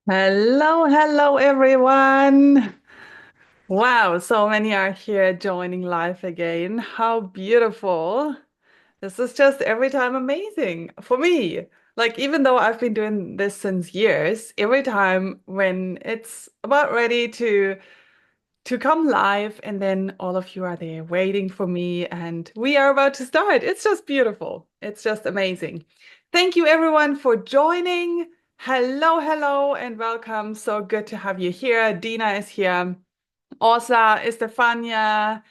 Hello, everyone. Wow, so many are here joining live again. How beautiful. This is just every time amazing for me. Like, even though I've been doing this since years, every time when it's about ready to come live, and then all of you are there waiting for me, and we are about to start. It's just beautiful. It's just amazing. Thank you, everyone, for joining. Hello, and welcome. So good to have you here. Dina is here. Osa, Estefania,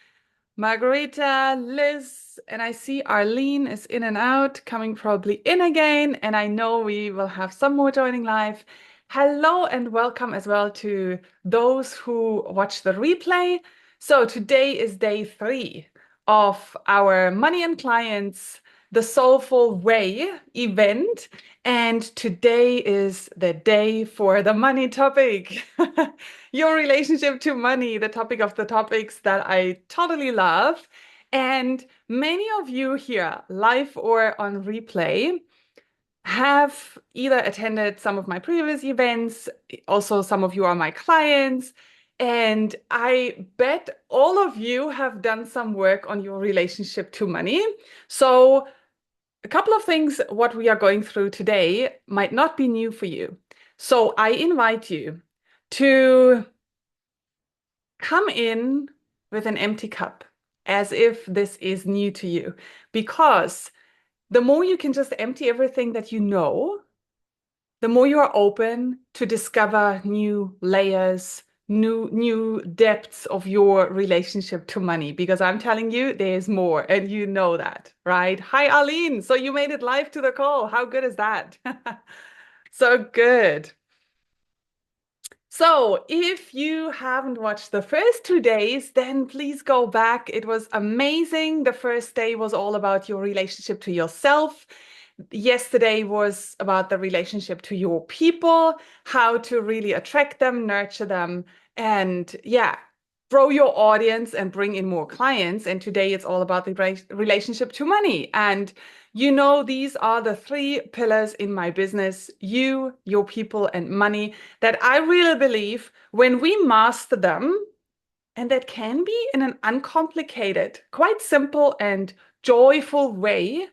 Margarita, Liz, and I see Arlene is in and out, coming probably in again. And I know we will have some more joining live. Hello and welcome as well to those who watch the replay. So today is day 3 of our Money and Clients, the Soulful Way event. And today is the day for the money topic. Your relationship to money, the topic of the topics that I totally love. And many of you here, live or on replay, have either attended some of my previous events, also some of you are my clients, and I bet all of you have done some work on your relationship to money. So a couple of things, what we are going through today might not be new for you. So I invite you to come in with an empty cup as if this is new to you, because the more you can just empty everything that you know, the more you are open to discover new layers, new depths of your relationship to money. Because I'm telling you, there's more, and you know that, right? Hi, Aline. So you made it live to the call. How good is that? So good. So, if you haven't watched the first 2 days, then please go back. It was amazing. The first day was all about your relationship to yourself. Yesterday was about the relationship to your people, how to really attract them, nurture them, and yeah, grow your audience and bring in more clients. And today it's all about the relationship to money. And these are the 3 pillars in my business: you, your people, and money, that I really believe when we master them, and that can be in an uncomplicated, quite simple and joyful way,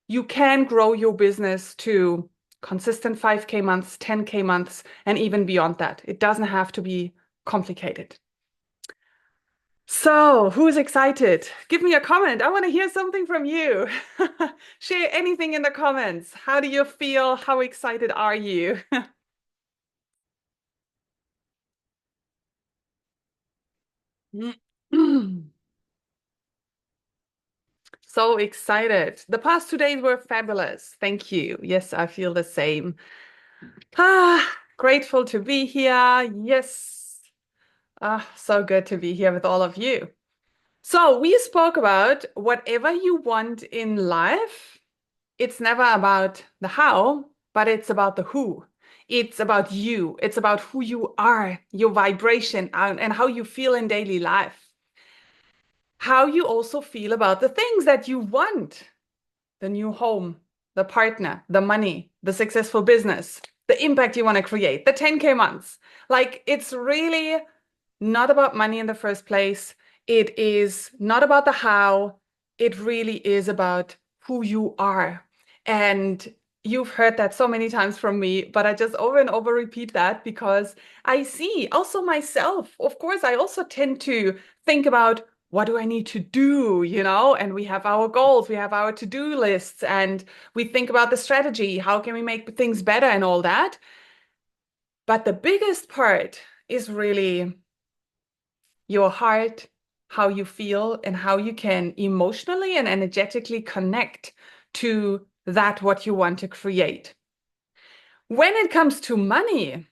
you can grow your business to consistent 5K months, 10K months, and even beyond that. It doesn't have to be complicated. So, who's excited? Give me a comment. I want to hear something from you. Share anything in the comments. How do you feel? How excited are you? So excited. The past 2 days were fabulous. Thank you. Yes, I feel the same. Grateful to be here. Yes. So good to be here with all of you. So we spoke about whatever you want in life. It's never about the how, but it's about the who. It's about you. It's about who you are, your vibration, and how you feel in daily life. How you also feel about the things that you want: the new home, the partner, the money, the successful business, the impact you want to create, the 10K months. Like, it's really not about money in the first place. It is not about the how. It really is about who you are. And you've heard that so many times from me, but I just over and over repeat that because I see also myself. Of course, I also tend to think about, what do I need to do? And we have our goals, we have our to-do lists, and we think about the strategy. How can we make things better and all that? But the biggest part is really your heart, how you feel, and how you can emotionally and energetically connect to that what you want to create. When it comes to money,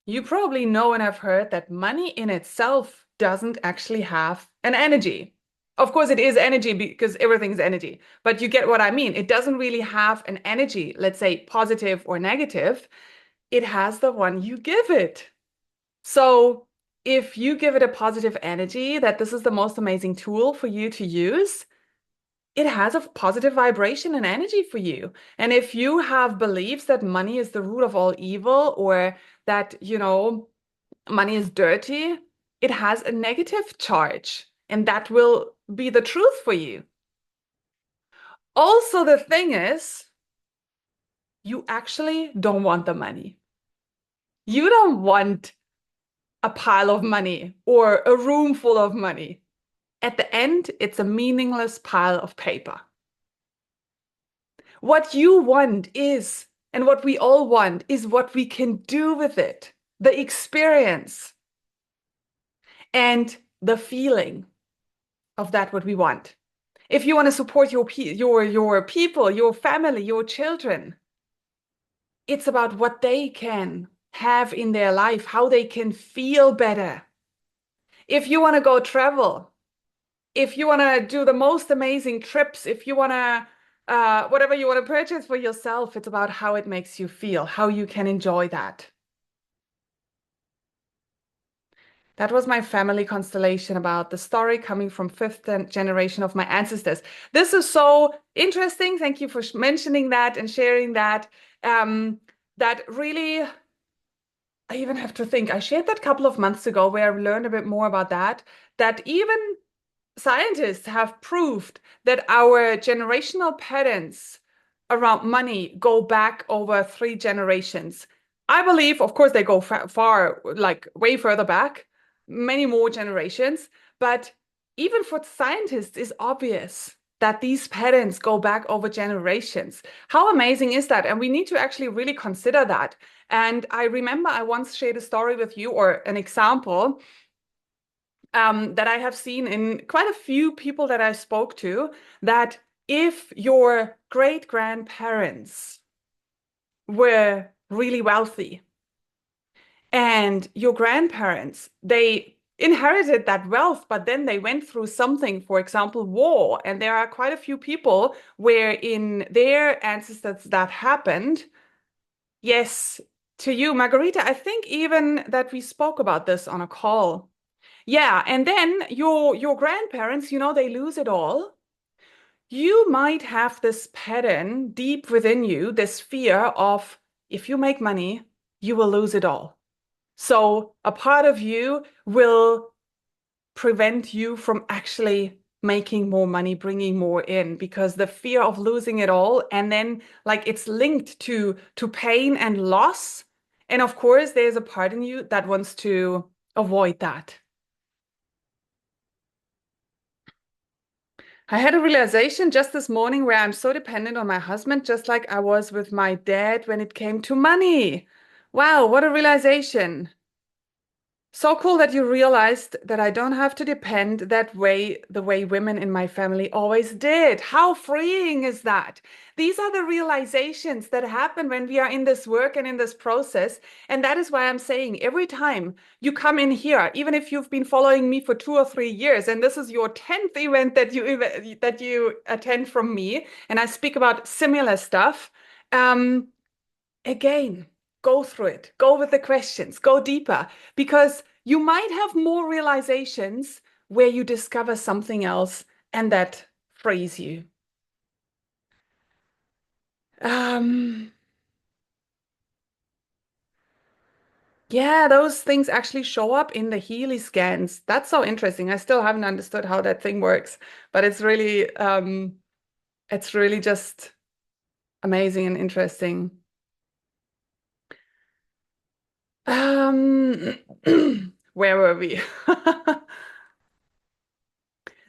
you probably know and have heard that money in itself doesn't actually have an energy. Of course, it is energy because everything is energy, but you get what I mean. It doesn't really have an energy, let's say positive or negative. It has the one you give it. So if you give it a positive energy, that this is the most amazing tool for you to use, it has a positive vibration and energy for you. And if you have beliefs that money is the root of all evil or that, money is dirty, it has a negative charge. And that will be the truth for you. Also, the thing is, you actually don't want the money. You don't want a pile of money or a room full of money. At the end, it's a meaningless pile of paper. What you want is, and what we all want, is what we can do with it, the experience and the feeling of that what we want. If you want to support your people, your family, your children, it's about what they can have in their life, how they can feel better. If you want to go travel, if you want to do the most amazing trips, if you want to, whatever you want to purchase for yourself, it's about how it makes you feel, how you can enjoy that. That was my family constellation about the story coming from fifth generation of my ancestors. This is so interesting. Thank you for mentioning that and sharing that. That really, I even have to think. I shared that a couple of months ago where I learned a bit more about that. That even scientists have proved that our generational patterns around money go back over 3 generations. I believe, of course, they go far, like way further back, many more generations. But even for scientists, it's obvious that these patterns go back over generations. How amazing is that? And we need to actually really consider that. And I remember I once shared a story with you or an example that I have seen in quite a few people that I spoke to, that if your great grandparents were really wealthy and your grandparents, they inherited that wealth, but then they went through something, for example, war. And there are quite a few people where in their ancestors that happened. Yes, to you, Margarita, I think even that we spoke about this on a call. Yeah, and then your grandparents, they lose it all. You might have this pattern deep within you, this fear of if you make money, you will lose it all. So a part of you will prevent you from actually making more money, bringing more in, because the fear of losing it all, and then like it's linked to pain and loss. And of course, there's a part in you that wants to avoid that. I had a realization just this morning where I'm so dependent on my husband, just like I was with my dad when it came to money. Wow, what a realization. So cool that you realized that I don't have to depend that way, the way women in my family always did. How freeing is that? These are the realizations that happen when we are in this work and in this process. And that is why I'm saying every time you come in here, even if you've been following me for 2 or 3 years, and this is your 10th event that you attend from me, and I speak about similar stuff, um, again, go through it, go with the questions, go deeper, because you might have more realizations where you discover something else and that frees you. Um, yeah, those things actually show up in the Healy scans. That's so interesting. I still haven't understood how that thing works, but it's really just amazing and interesting. Um, where were we?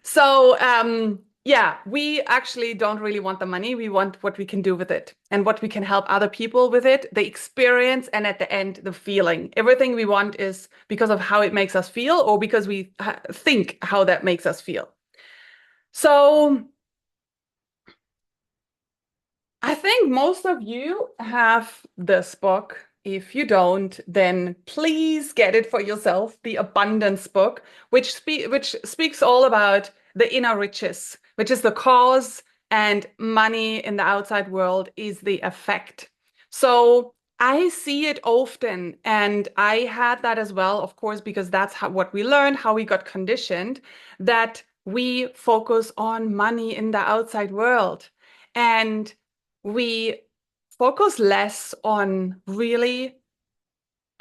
So, yeah, we actually don't really want the money. We want what we can do with it and what we can help other people with it, the experience, and at the end, the feeling. Everything we want is because of how it makes us feel or because we think how that makes us feel. So, I think most of you have this book. If you don't, then please get it for yourself, the Abundance book, which speaks all about the inner riches, which is the cause, and money in the outside world is the effect. So I see it often, and I had that as well, of course, because that's what we learned, how we got conditioned, that we focus on money in the outside world, and we focus less on really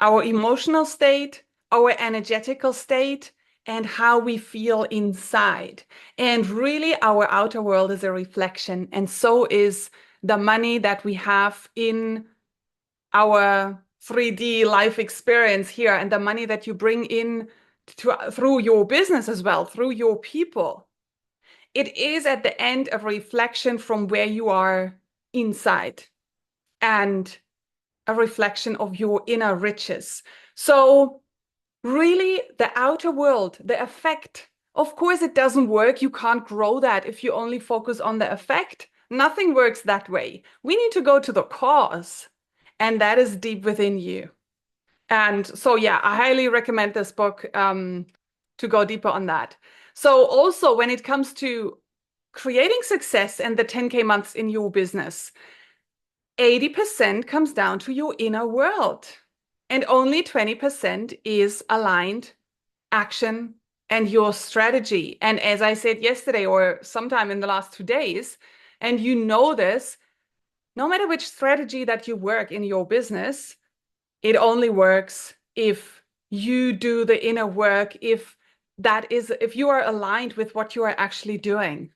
our emotional state, our energetical state, and how we feel inside. And really, our outer world is a reflection, and so is the money that we have in our 3D life experience here, and the money that you bring in through your business as well, through your people. It is at the end a reflection from where you are inside, and a reflection of your inner riches. So really, the outer world, the effect, of course, it doesn't work. You can't grow that if you only focus on the effect. Nothing works that way. We need to go to the cause, and that is deep within you. And so, yeah, I highly recommend this book to go deeper on that. So, also, when it comes to creating success and the 10K months in your business, 80% comes down to your inner world, and only 20% is aligned action and your strategy. And as I said yesterday or sometime in the last 2 days, and you know this, no matter which strategy that you work in your business, it only works if you do the inner work, if you are aligned with what you are actually doing.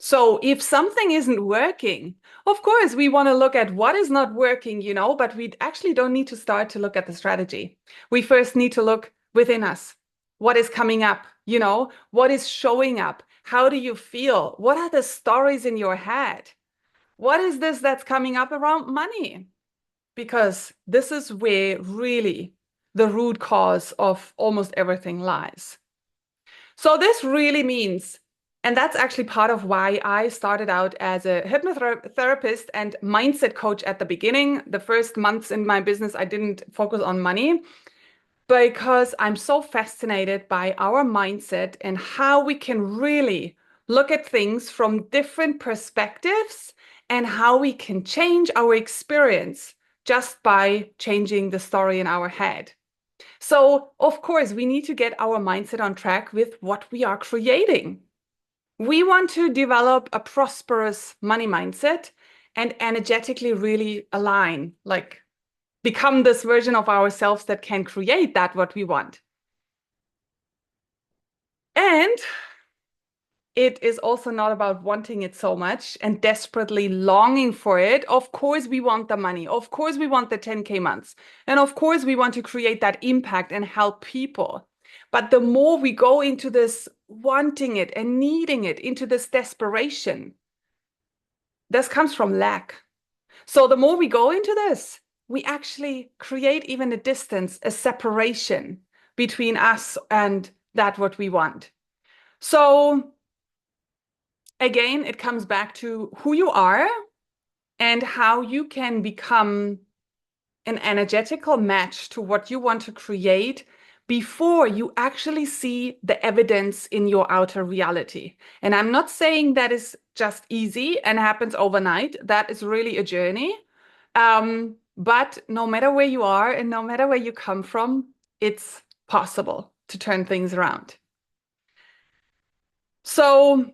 So if something isn't working, of course, we want to look at what is not working, but we actually don't need to start to look at the strategy. We first need to look within us. What is coming up? What is showing up? How do you feel? What are the stories in your head? What is this that's coming up around money? Because this is where really the root cause of almost everything lies. So this really means, and that's actually part of why I started out as a hypnotherapist and mindset coach at the beginning. The first months in my business, I didn't focus on money because I'm so fascinated by our mindset and how we can really look at things from different perspectives and how we can change our experience just by changing the story in our head. So, of course, we need to get our mindset on track with what we are creating. We want to develop a prosperous money mindset and energetically really align, like become this version of ourselves that can create that what we want. And it is also not about wanting it so much and desperately longing for it. Of course, we want the money. Of course, we want the 10K months. And of course, we want to create that impact and help people. But the more we go into this wanting it and needing it, into this desperation, this comes from lack. So the more we go into this, we actually create even a distance, a separation between us and that what we want. So again, it comes back to who you are and how you can become an energetical match to what you want to create before you actually see the evidence in your outer reality. And I'm not saying that is just easy and happens overnight. That is really a journey. But no matter where you are and no matter where you come from, it's possible to turn things around. So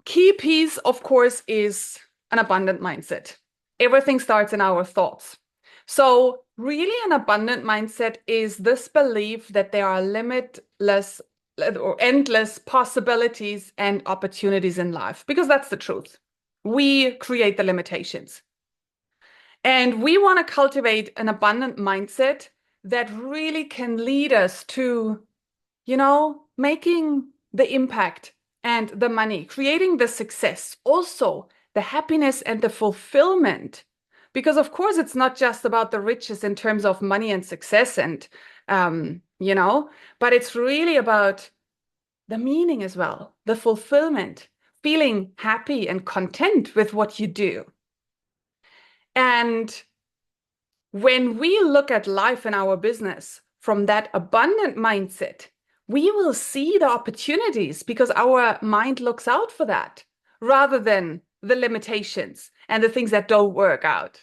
key piece, of course, is an abundant mindset. Everything starts in our thoughts. So really an abundant mindset is this belief that there are limitless or endless possibilities and opportunities in life, because that's the truth. We create the limitations. And we want to cultivate an abundant mindset that really can lead us to, making the impact and the money, creating the success, also the happiness and the fulfillment. Because of course, it's not just about the riches in terms of money and success and, but it's really about the meaning as well, the fulfillment, feeling happy and content with what you do. And when we look at life in our business from that abundant mindset, we will see the opportunities because our mind looks out for that rather than the limitations and the things that don't work out,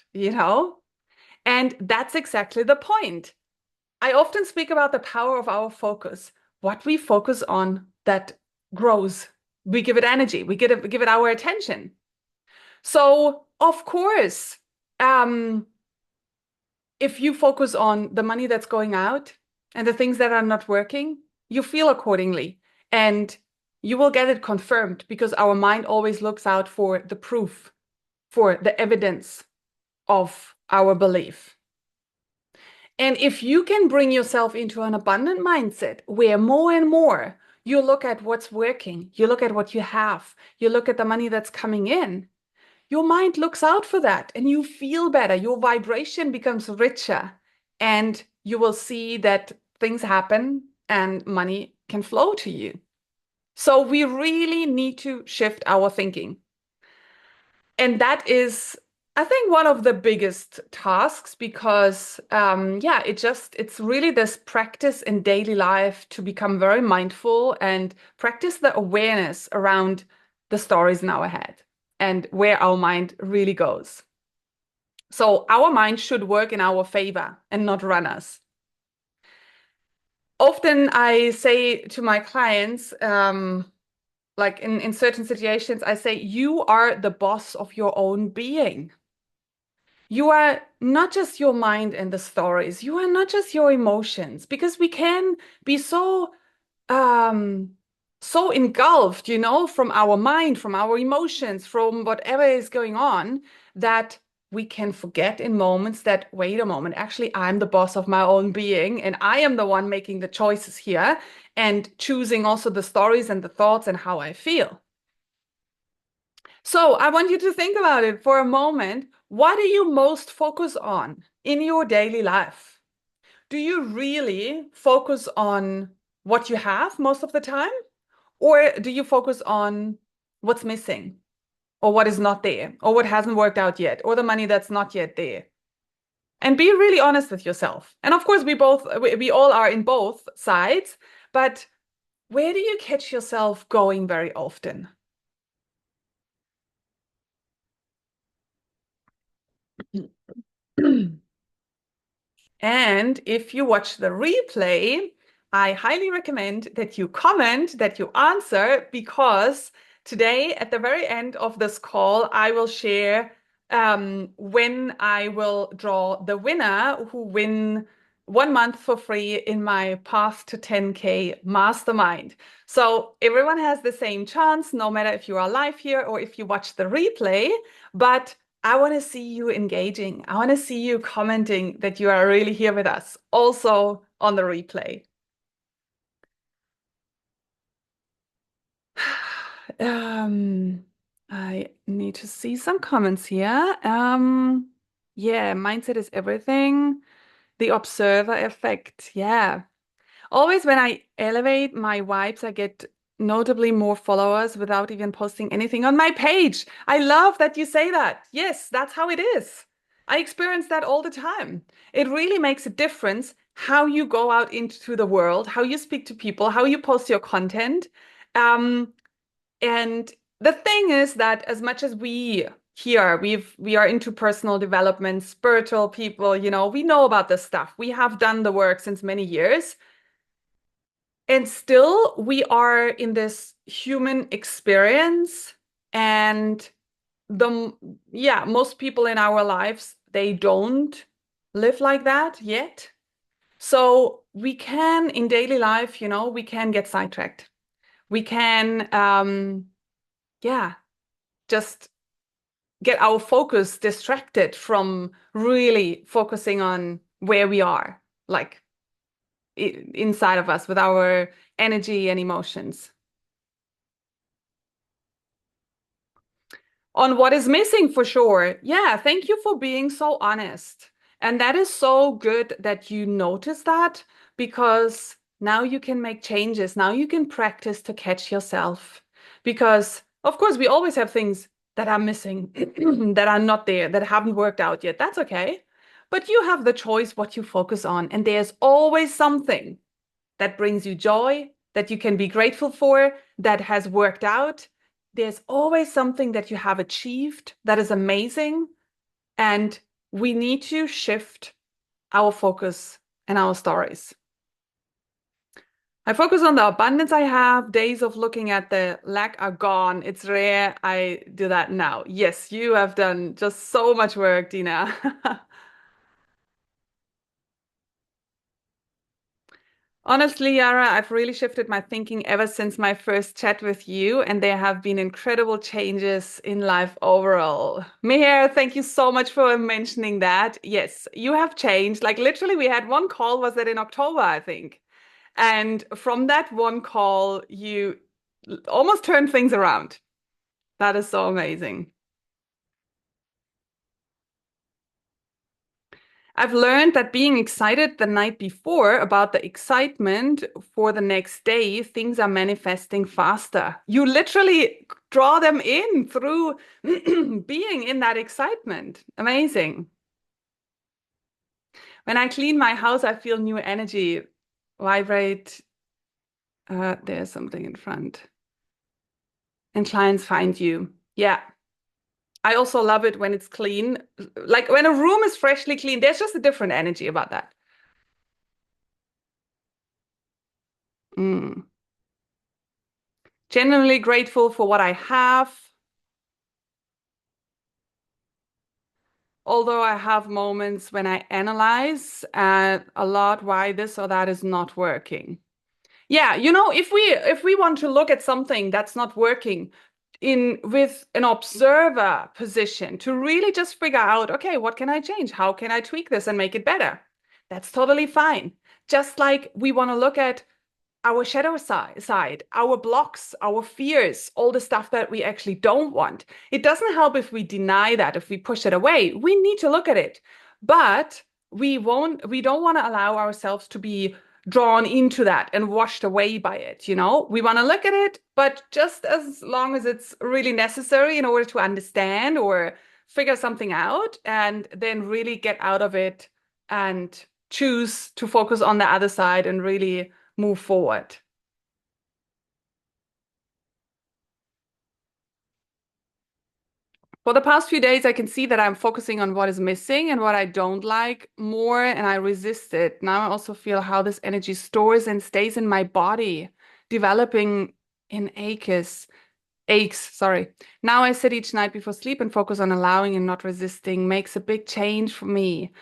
And that's exactly the point. I often speak about the power of our focus, what we focus on, that grows. We give it energy. We give it our attention. So, of course, um, if you focus on the money that's going out and the things that are not working, you feel accordingly. And you will get it confirmed because our mind always looks out for the proof, for the evidence of our belief. And if you can bring yourself into an abundant mindset where more and more you look at what's working, you look at what you have, you look at the money that's coming in, your mind looks out for that and you feel better. Your vibration becomes richer and you will see that things happen and money can flow to you. So we really need to shift our thinking. And that is, I think, one of the biggest tasks because, yeah, it's really this practice in daily life to become very mindful and practice the awareness around the stories in our head and where our mind really goes. So our mind should work in our favor and not run us. Often I say to my clients, like in certain situations, I say, you are the boss of your own being. You are not just your mind and the stories. You are not just your emotions, because we can be um so engulfed, from our mind, from our emotions, from whatever is going on, that we can forget in moments that, wait a moment, actually, I'm the boss of my own being, and I am the one making the choices here and choosing also the stories and the thoughts and how I feel. So I want you to think about it for a moment. What do you most focus on in your daily life? Do you really focus on what you have most of the time? Or do you focus on what's missing or what is not there or what hasn't worked out yet or the money that's not yet there? And be really honest with yourself. And of course, we all are in both sides, but where do you catch yourself going very often? And if you watch the replay, I highly recommend that you comment, that you answer, because today, at the very end of this call, I will share when I will draw the winner who win 1 month for free in my Path to 10K mastermind. So everyone has the same chance, no matter if you are live here or if you watch the replay, but I want to see you engaging. I want to see you commenting that you are really here with us, also on the replay. Um, I need to see some comments here. Yeah, mindset is everything. The observer effect. Yeah. Always when I elevate my vibes, I get notably more followers without even posting anything on my page. I love that you say that. Yes, that's how it is. I experience that all the time. It really makes a difference how you go out into the world, how you speak to people, how you post your content. Um, and the thing is that as much as we are into personal development, spiritual people, we know about this stuff. We have done the work since many years. And still, we are in this human experience, and the yeah, most people in our lives, they don't live like that yet. So we can, in daily life, we can get sidetracked. We can, yeah, just get our focus distracted from really focusing on where we are, like inside of us with our energy and emotions. On what is missing for sure. Yeah, thank you for being so honest. And that is so good that you notice that because now you can make changes. Now you can practice to catch yourself. Because, of course, we always have things that are missing, that are not there, that haven't worked out yet. That's okay. But you have the choice what you focus on. And there's always something that brings you joy, that you can be grateful for, that has worked out. There's always something that you have achieved that is amazing. And we need to shift our focus and our stories. I focus on the abundance I have. Days of looking at the lack are gone. It's rare. I do that now. Yes, you have done just so much work, Dina. Honestly, Yara, I've really shifted my thinking ever since my first chat with you, and there have been incredible changes in life overall. Meher, thank you so much for mentioning that. Yes, you have changed. Like literally, we had one call, was that in October, I think. And from that one call, you almost turned things around. That is so amazing. I've learned that being excited the night before about the excitement for the next day, things are manifesting faster. You literally draw them in through being in that excitement. Amazing. When I clean my house, I feel new energy vibrate. There's something in front, and clients find you. Yeah. I also love it when it's clean. Like when a room is freshly clean, there's just a different energy about that. Mm. Genuinely grateful for what I have, although I have moments when I analyze a lot why this or that is not working. Yeah, if we want to look at something that's not working in with an observer position to really just figure out, okay, what can I change? How can I tweak this and make it better? That's totally fine. Just like we want to look at our shadow side, our blocks, our fears, all the stuff that we actually don't want. It doesn't help if we deny that, if we push it away. We need to look at it. But we don't want to allow ourselves to be drawn into that and washed away by it, you know? We want to look at it, but just as long as it's really necessary in order to understand or figure something out and then really get out of it and choose to focus on the other side and really move forward. For the past few days, I can see that I'm focusing on what is missing and what I don't like more, and I resist it. Now I also feel how this energy stores and stays in my body, developing in aches, sorry. Now I sit each night before sleep and focus on allowing and not resisting. Makes a big change for me.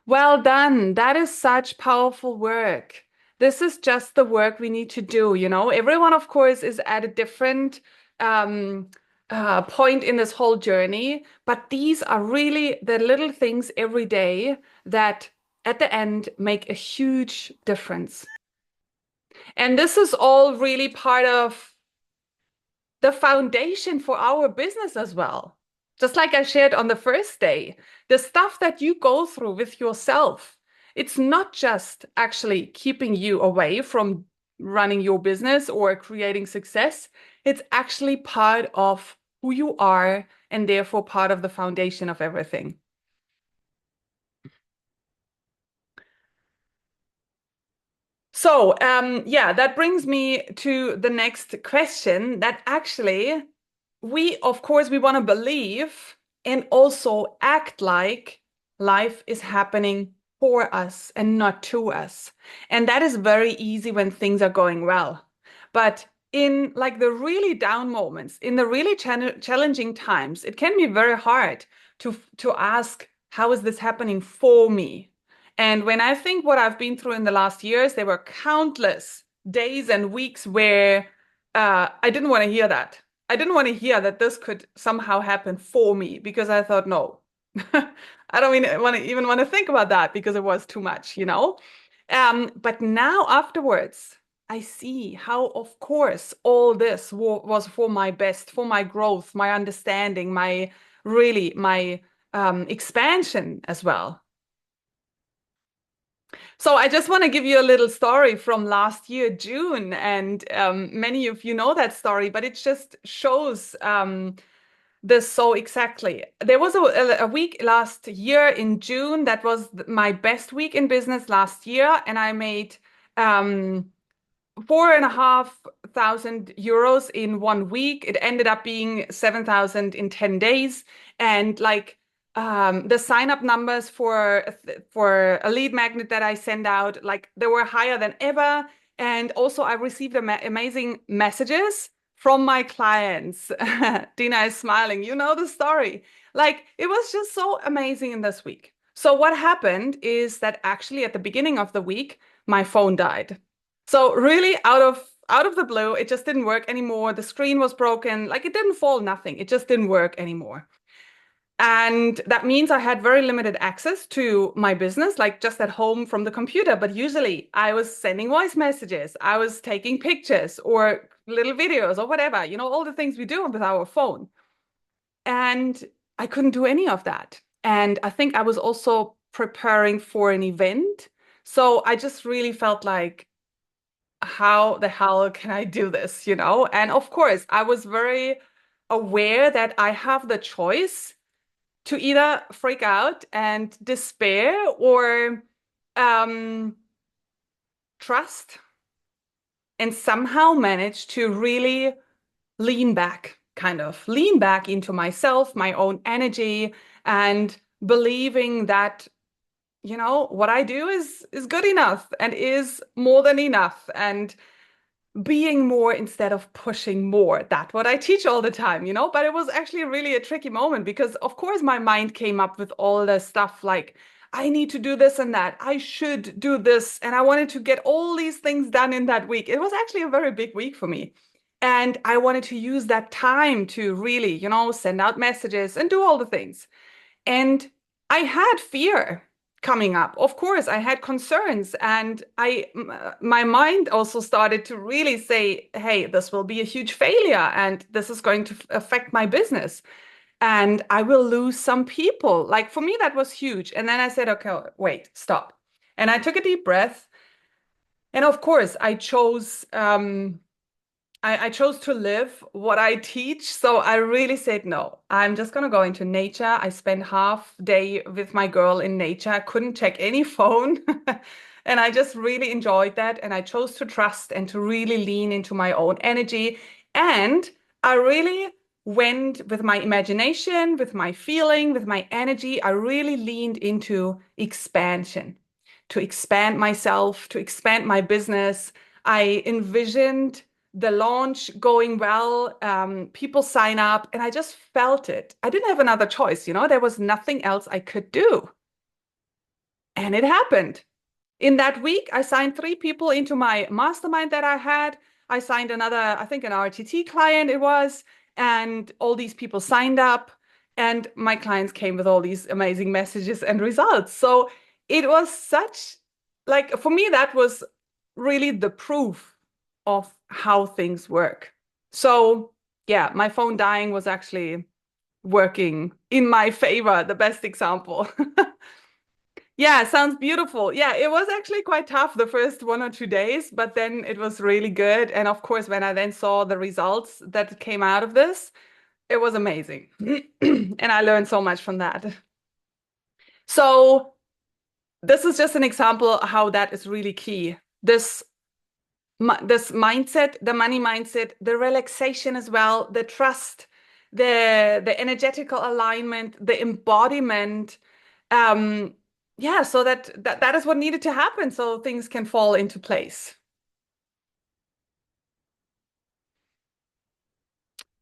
Well done. That is such powerful work. This is just the work we need to do, you know. Everyone, of course, is at a different um, point in this whole journey, but these are really the little things every day that at the end make a huge difference. And this is all really part of the foundation for our business as well. Just like I shared on the first day, the stuff that you go through with yourself, it's not just actually keeping you away from running your business or creating success. It's actually part of who you are and therefore part of the foundation of everything. So, yeah, that brings me to the next question that actually of course, we want to believe and also act like life is happening for us and not to us. And that is very easy when things are going well. But in like the really down moments, in the really challenging times, it can be very hard to ask, how is this happening for me? And when I think what I've been through in the last years, there were countless days and weeks where I didn't want to hear that. I didn't want to hear that this could somehow happen for me because I thought, no, I don't even want to think about that because it was too much, you know? But now afterwards, I see how, of course, all this was for my best, for my growth, my understanding, my expansion as well. So I just want to give you a little story from last year, June, and many of you know that story, but it just shows this so exactly. There was a week last year in June that was my best week in business last year, and I made um, 4,500 euros in 1 week. It ended up being 7,000 in 10 days. And like the sign up numbers for a lead magnet that I send out, like they were higher than ever. And also, I received amazing messages from my clients. Dina is smiling. You know the story. Like, it was just so amazing in this week. So, what happened is that actually at the beginning of the week, my phone died. So, really, out of the blue, it just didn't work anymore. The screen was broken. Like, it didn't fall, nothing. It just didn't work anymore. And that means I had very limited access to my business, like just at home from the computer. But usually I was sending voice messages, I was taking pictures or little videos or whatever, all the things we do with our phone. And I couldn't do any of that. And I think I was also preparing for an event. So I just really felt like, how the hell can I do this? And of course, I was very aware that I have the choice to either freak out and despair or um, trust and somehow manage to really lean back, kind of lean back into myself, my own energy, and believing that, what I do is good enough and is more than enough. And being more instead of pushing more. That's what I teach all the time. But it was actually really a tricky moment because, of course, my mind came up with all the stuff like, I need to do this and that. I should do this. And I wanted to get all these things done in that week. It was actually a very big week for me. And I wanted to use that time to really, send out messages and do all the things. And I had fear coming up. Of course, I had concerns, and my mind also started to really say, "Hey, this will be a huge failure, and this is going to affect my business, and I will lose some people." Like for me, that was huge. And then I said, "Okay, wait, stop." And I took a deep breath, and of course, I chose to live what I teach. So I really said, no, I'm just going to go into nature. I spent half day with my girl in nature. I couldn't check any phone. And I just really enjoyed that. And I chose to trust and to really lean into my own energy. And I really went with my imagination, with my feeling, with my energy. I really leaned into expansion, to expand myself, to expand my business. I envisioned the launch going well, people sign up, and I just felt it. I didn't have another choice. There was nothing else I could do. And it happened. In that week, I signed 3 people into my mastermind that I had. I signed another, I think an RTT client it was, and all these people signed up, and my clients came with all these amazing messages and results. So it was like, for me, that was really the proof of how things work. So, yeah, my phone dying was actually working in my favor, the best example. Yeah, sounds beautiful. Yeah, it was actually quite tough the first 1 or 2 days, but then it was really good. And of course, when I then saw the results that came out of this, it was amazing. And I learned so much from that. So this is just an example how that is really key. This mindset, the money mindset, the relaxation as well, the trust, the energetical alignment, the embodiment. Um, yeah, so that is what needed to happen so things can fall into place.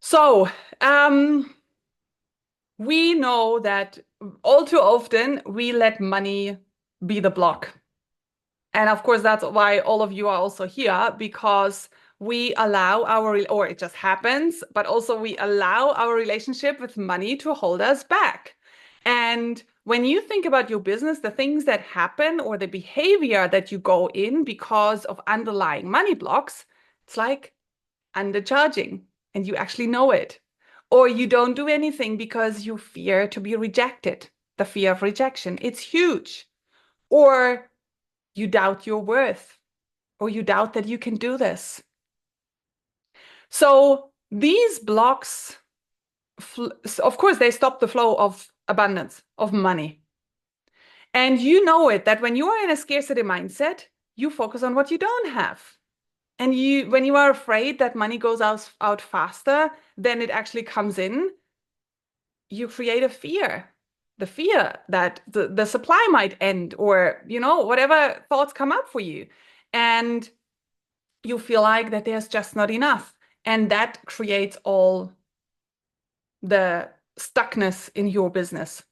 So, we know that all too often we let money be the block. And of course, that's why all of you are also here because we allow or it just happens, but also we allow our relationship with money to hold us back. And when you think about your business, the things that happen or the behavior that you go in because of underlying money blocks, it's like undercharging and you actually know it. Or you don't do anything because you fear to be rejected, the fear of rejection. It's huge. Or you doubt your worth, or you doubt that you can do this. So these blocks, of course, they stop the flow of abundance, of money. And you know it that when you are in a scarcity mindset, you focus on what you don't have. And when you are afraid that money goes out faster than it actually comes in, you create a fear. The fear that the supply might end or, whatever thoughts come up for you. And you feel like that there's just not enough. And that creates all the stuckness in your business.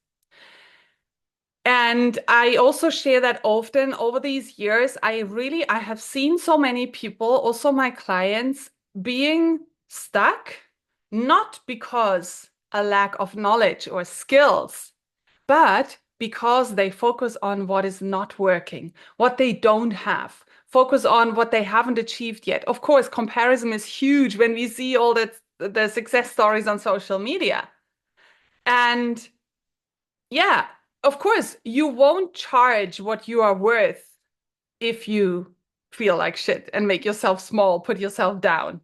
And I also share that often over these years. I have seen so many people, also my clients, being stuck, not because a lack of knowledge or skills, but because they focus on what is not working, what they don't have, focus on what they haven't achieved yet. Of course, comparison is huge when we see all the success stories on social media. And yeah, of course, you won't charge what you are worth if you feel like shit and make yourself small, put yourself down.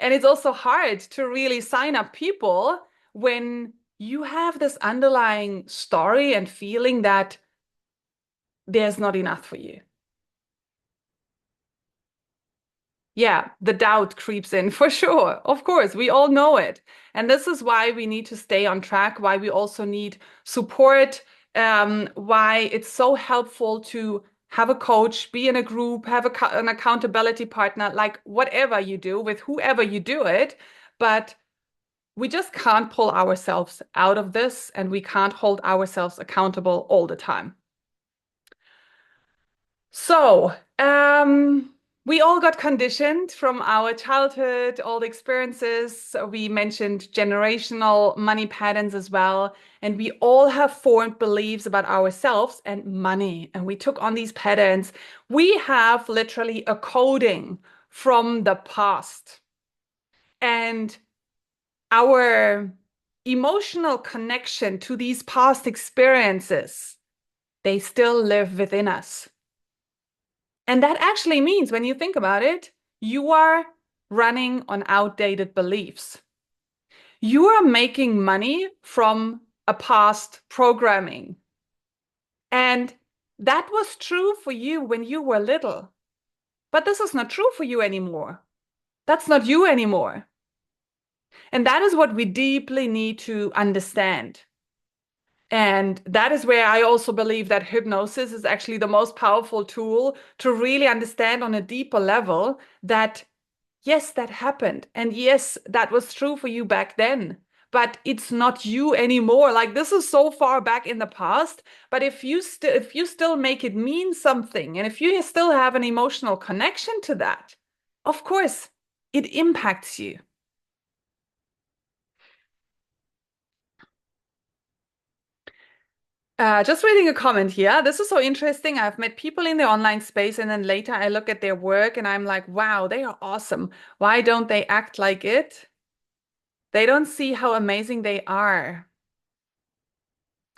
And it's also hard to really sign up people when you have this underlying story and feeling that there's not enough for you. Yeah, the doubt creeps in for sure. Of course, we all know it. And this is why we need to stay on track, why we also need support, why it's so helpful to have a coach, be in a group, have an accountability partner, like whatever you do with whoever you do it. But we just can't pull ourselves out of this and we can't hold ourselves accountable all the time. So, we all got conditioned from our childhood, all the experiences. So we mentioned generational money patterns as well. And we all have formed beliefs about ourselves and money. And we took on these patterns. We have literally a coding from the past. And our emotional connection to these past experiences, they still live within us. And that actually means, when you think about it, you are running on outdated beliefs. You are making money from a past programming. And that was true for you when you were little. But this is not true for you anymore. That's not you anymore. And that is what we deeply need to understand. And that is where I also believe that hypnosis is actually the most powerful tool to really understand on a deeper level that, yes, that happened. And yes, that was true for you back then, but it's not you anymore. Like, this is so far back in the past. But if you still make it mean something, and if you still have an emotional connection to that, of course, it impacts you. Just reading a comment here. This is so interesting. I've met people in the online space, and then later I look at their work and I'm like, wow, they are awesome. Why don't they act like it? They don't see how amazing they are.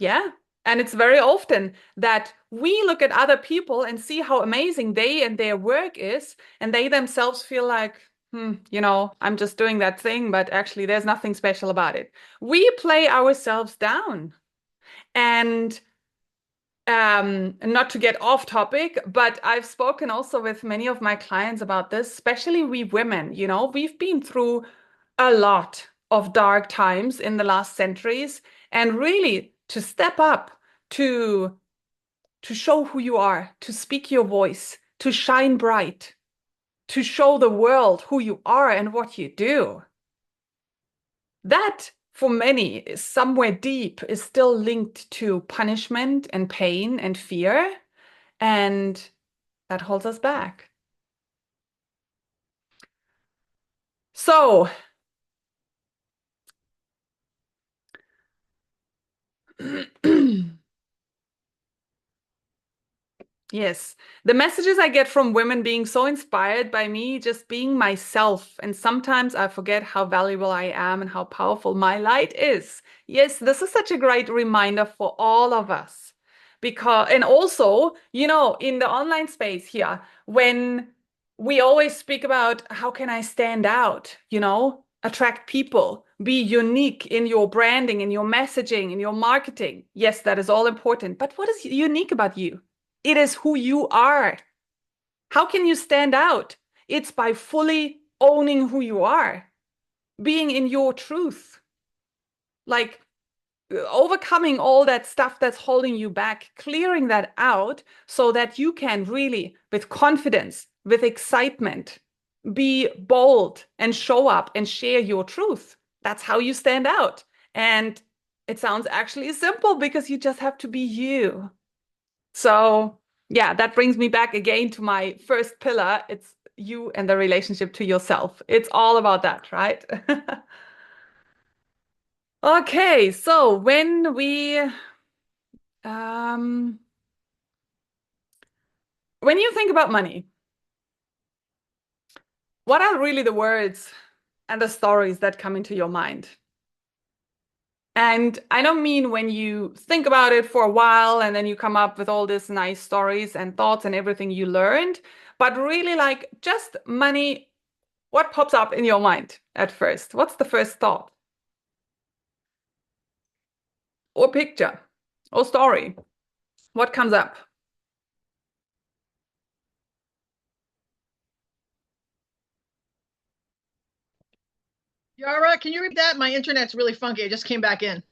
Yeah. And it's very often that we look at other people and see how amazing they and their work is, and they themselves feel like, I'm just doing that thing, but actually there's nothing special about it. We play ourselves down. And not to get off topic, but I've spoken also with many of my clients about this, especially we women, we've been through a lot of dark times in the last centuries, and really to step up, to to show who you are, to speak your voice, to shine bright, to show the world who you are and what you do. That, for many, is somewhere deep, is still linked to punishment and pain and fear, and that holds us back. So, yes, the messages I get from women being so inspired by me, just being myself. And sometimes I forget how valuable I am and how powerful my light is. Yes, this is such a great reminder for all of us. Because, and also, in the online space here, when we always speak about how can I stand out, attract people, be unique in your branding, in your messaging, in your marketing. Yes, that is all important. But what is unique about you? It is who you are. How can you stand out? It's by fully owning who you are, being in your truth, like overcoming all that stuff that's holding you back, clearing that out so that you can really, with confidence, with excitement, be bold and show up and share your truth. That's how you stand out. And it sounds actually simple because you just have to be you. So, yeah, that brings me back again to my first pillar. It's you and the relationship to yourself. It's all about that, right? Okay, so um when you think about money, what are really the words and the stories that come into your mind? And I don't mean when you think about it for a while and then you come up with all these nice stories and thoughts and everything you learned, but really like just money, what pops up in your mind at first? What's the first thought or picture or story? What comes up? Yara, can you repeat that? My internet's really funky. I just came back in.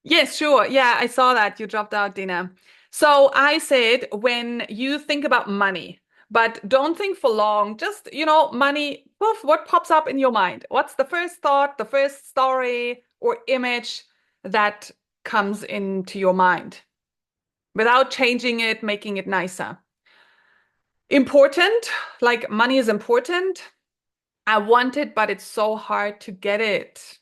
Yes, sure. Yeah, I saw that you dropped out, Dina. So I said when you think about money, but don't think for long, just, money, poof, what pops up in your mind? What's the first thought, the first story or image that comes into your mind without changing it, making it nicer? Important, like money is important. I want it, but it's so hard to get it.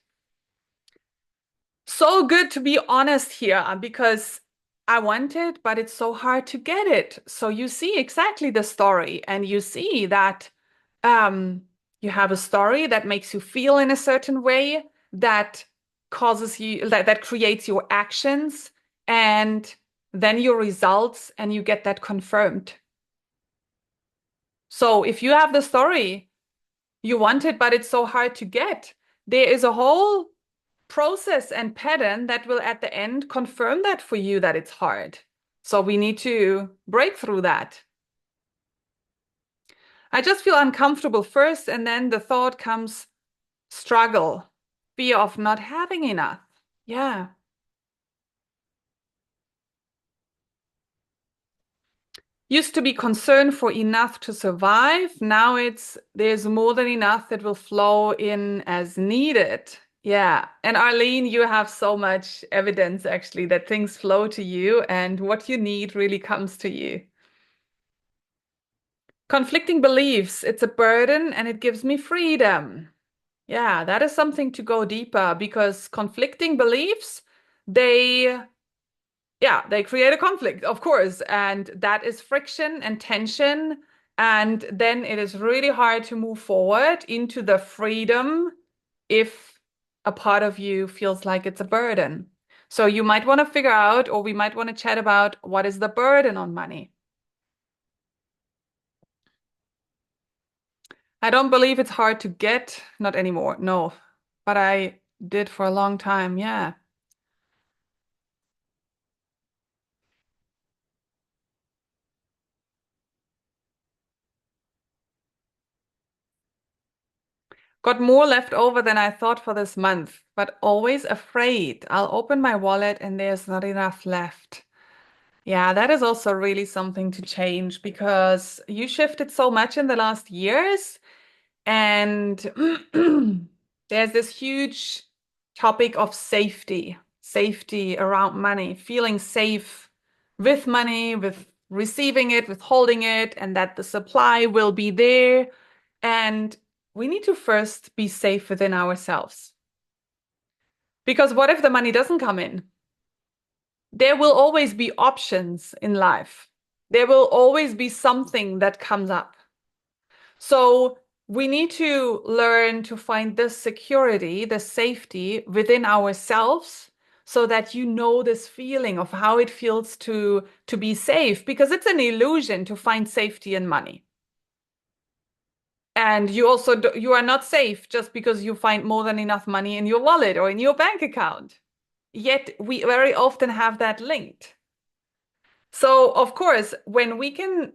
So good to be honest here because I want it, but it's so hard to get it. So you see exactly the story, and you see that um, you have a story that makes you feel in a certain way that causes you that creates your actions and then your results, and you get that confirmed. So if you have the story, you want it, but it's so hard to get, there is a whole process and pattern that will at the end confirm that for you that it's hard. So we need to break through that. I just feel uncomfortable first, and then the thought comes struggle, fear of not having enough. Yeah. Used to be concern for enough to survive. Now it's there's more than enough that will flow in as needed. Yeah. And Arlene, you have so much evidence actually that things flow to you and what you need really comes to you. Conflicting beliefs, it's a burden and it gives me freedom. Yeah, that is something to go deeper because conflicting beliefs, they they create a conflict, of course, and that is friction and tension. And then it is really hard to move forward into the freedom if a part of you feels like it's a burden. So you might want to figure out, or we might want to chat about what is the burden on money. I don't believe it's hard to get, not anymore, no, but I did for a long time, yeah. Got more left over than I thought for this month, but always afraid. I'll open my wallet and there's not enough left. Yeah, that is also really something to change because you shifted so much in the last years. And there's this huge topic of safety, safety around money, feeling safe with money, with receiving it, with holding it, and that the supply will be there. And we need to first be safe within ourselves. Because what if the money doesn't come in? There will always be options in life. There will always be something that comes up. So we need to learn to find this security, the safety within ourselves so that you know this feeling of how it feels to be safe because it's an illusion to find safety in money. And you also you are not safe just because you find more than enough money in your wallet or in your bank account. Yet we very often have that linked. So of course, when we can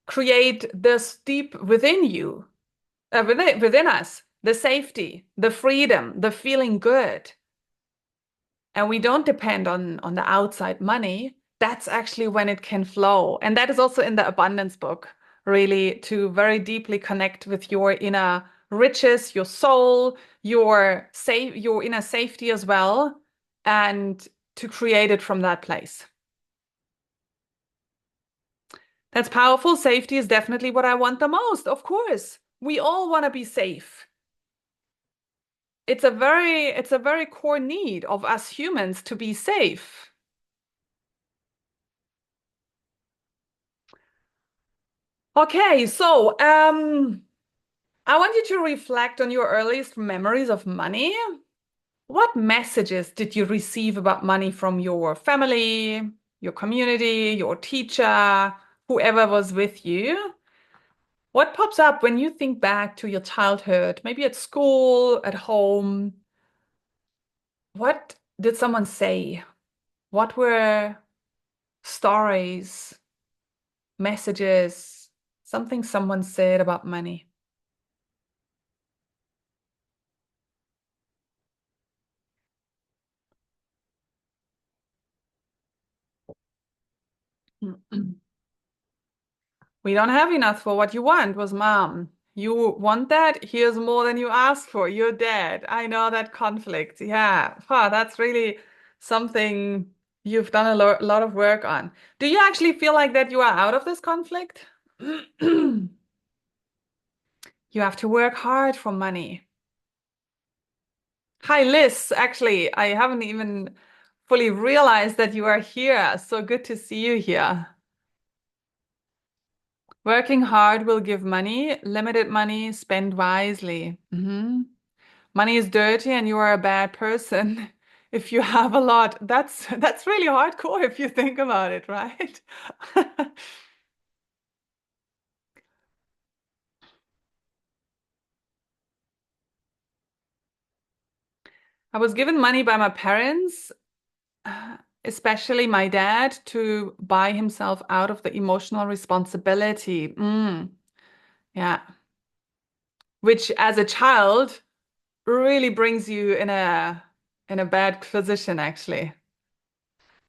create this deep within you, within us, the safety, the freedom, the feeling good, and we don't depend on the outside money, that's actually when it can flow. And that is also in the abundance book. really to very deeply connect with your inner riches, your soul, your inner safety as well, and to create it from that place. That's powerful. Safety is definitely what I want the most. Of course, we all want to be safe. It's a very core need of us humans to be safe. Okay, so I want you to reflect on your earliest memories of money. What messages did you receive about money from your family, your community, your teacher, whoever was with you? What pops up when you think back to your childhood, maybe at school, at home? What did someone say? What were stories, messages, something someone said about money? We don't have enough for what you want, was mom. You want that? Here's more than you asked for. You're dead. I know that conflict. Yeah. Wow, that's really something you've done a lot of work on. Do you actually feel like that you are out of this conflict? You have to work hard for money. Hi, Liz. Actually, I haven't even fully realized that you are here. So good to see you here. Working hard will give money, limited money, spend wisely. Money is dirty and you are a bad person if you have a lot. That's really hardcore if you think about it, right? I was given money by my parents, uh, especially my dad, to buy himself out of the emotional responsibility. Yeah, which as a child really brings you in a bad position, actually.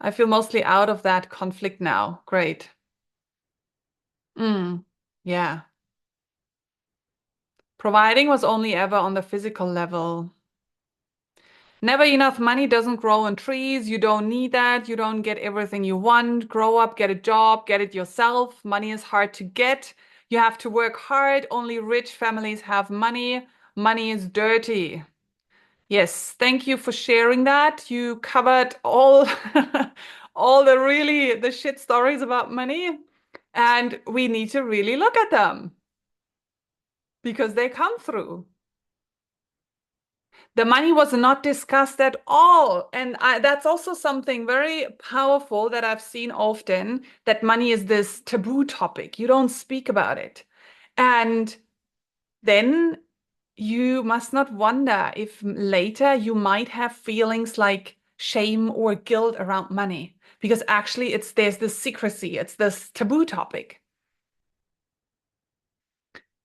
I feel mostly out of that conflict now. Great. Mm, yeah. Providing was only ever on the physical level. Never enough money doesn't grow on trees. You don't need that. You don't get everything you want. Grow up, get a job, get it yourself. Money is hard to get. You have to work hard. Only rich families have money. Money is dirty. Yes, thank you for sharing that. You covered all all the shit stories about money, and we need to really look at them because they come through. The money was not discussed at all. And that's also something very powerful that I've seen often, that money is this taboo topic. You don't speak about it. And then you must not wonder if later you might have feelings like shame or guilt around money, because actually there's this secrecy, it's this taboo topic.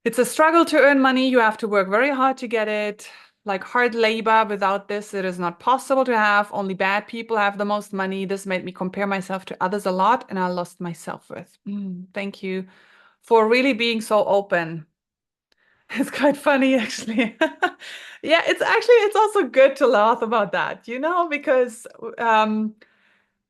It's a struggle to earn money. You have to work very hard to get it. Like hard labor. Without this, it is not possible to have. Only bad people have the most money. This made me compare myself to others a lot, and I lost my self-worth. Thank you for really being so open. It's quite funny, actually. Yeah, it's also good to laugh about that, because um,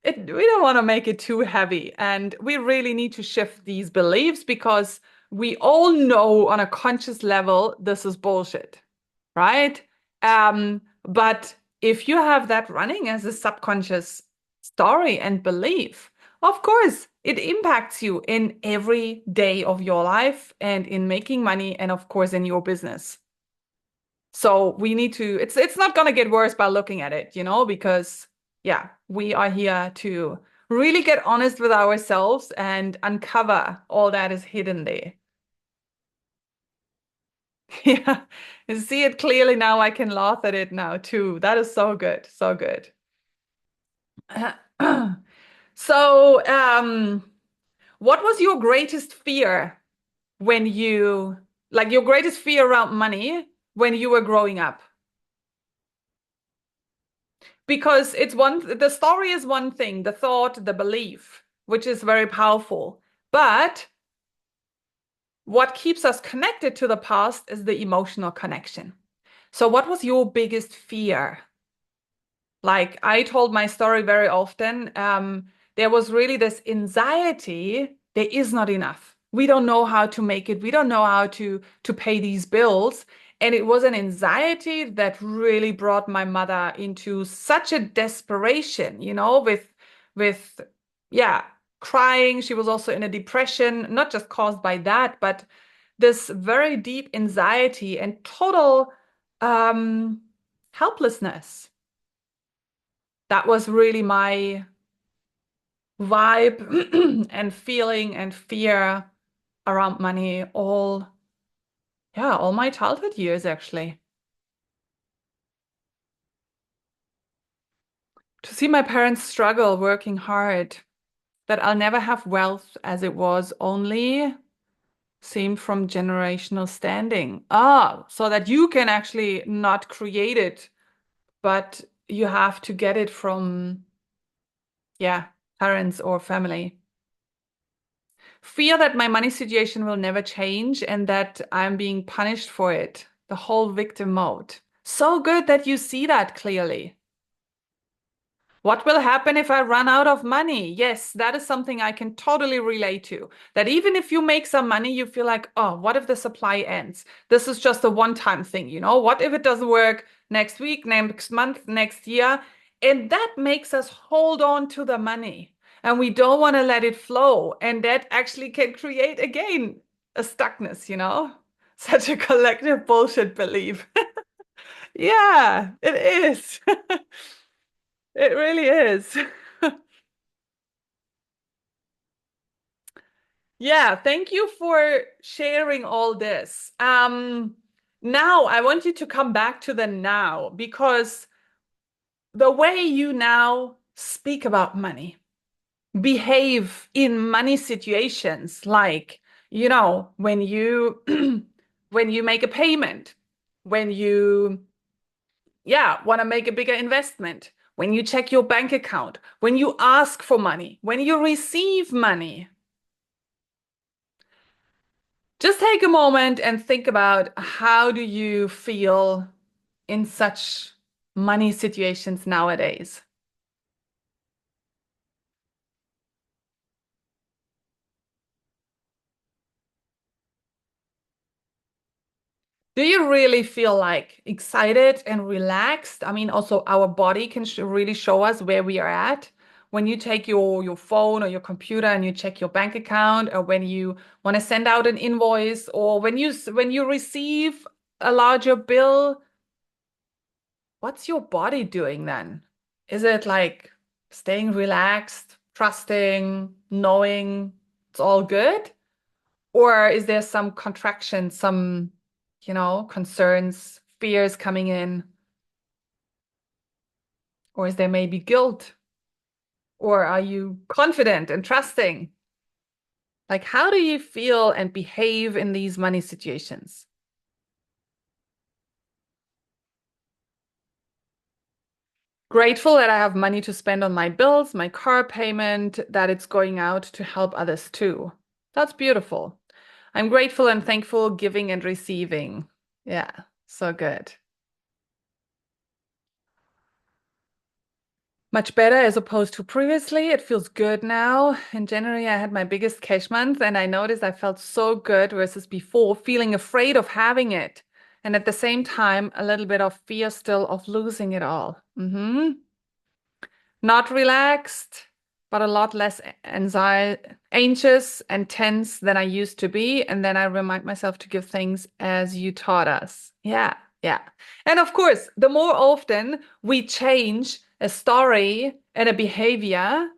we don't want to make it too heavy. And we really need to shift these beliefs because we all know on a conscious level this is bullshit, right? But if you have that running as a subconscious story and belief, of course, it impacts you in every day of your life and in making money and of course in your business. So we need to, it's not gonna get worse by looking at it, because yeah, we are here to really get honest with ourselves and uncover all that is hidden there. Yeah, and see it clearly now. I can laugh at it now too. That is so good, so good. So, what was your greatest fear when like your greatest fear around money when you were growing up? Because the story is one thing, the thought, the belief, which is very powerful. But what keeps us connected to the past is the emotional connection. So, what was your biggest fear? Like I told my story very often, there was really this anxiety. There is not enough. We don't know how to make it. We don't know how to pay these bills. And it was an anxiety that really brought my mother into such a desperation, with yeah, crying. She was also in a depression, not just caused by that, but this very deep anxiety and total um, helplessness. That was really my vibe and feeling and fear around money all my childhood years actually. To see my parents struggle working hard, that I'll never have wealth as it was only seen from generational standing. Ah, so that you can actually not create it, but you have to get it from, yeah, parents or family. Fear that my money situation will never change and that I'm being punished for it. The whole victim mode. So good that you see that clearly. What will happen if I run out of money? Yes, that is something I can totally relate to. That even if you make some money, you feel like, oh, what if the supply ends? This is just a one-time thing, you know? What if it doesn't work next week, next month, next year? And that makes us hold on to the money and we don't want to let it flow. And that actually can create again a stuckness, you know? Such a collective bullshit belief. Yeah, it is. It really is. Yeah, thank you for sharing all this. Now I want you to come back to the now because the way you now speak about money, behave in money situations, like, when you when you make a payment, when you want to make a bigger investment, when you check your bank account, when you ask for money, when you receive money. Just take a moment and think about how do you feel in such money situations nowadays? Do you really feel like excited and relaxed? I mean, also our body can sh really show us where we are at. When you take your phone or your computer and you check your bank account, or when you want to send out an invoice, or when you receive a larger bill, what's your body doing then? Is it like staying relaxed, trusting, knowing it's all good? Or is there some contraction, some, concerns, fears coming in? Or is there maybe guilt? Or are you confident and trusting? Like, how do you feel and behave in these money situations? Grateful that I have money to spend on my bills, my car payment, that it's going out to help others too. That's beautiful. I'm grateful and thankful, giving and receiving. Yeah, so good. Much better as opposed to previously. It feels good now. In January, I had my biggest cash month, and I noticed I felt so good versus before, feeling afraid of having it. And at the same time, a little bit of fear still of losing it all. Not relaxed, but a lot less anxious and tense than I used to be. And then I remind myself to give things as you taught us. Yeah, yeah. And of course, the more often we change a story and a behavior,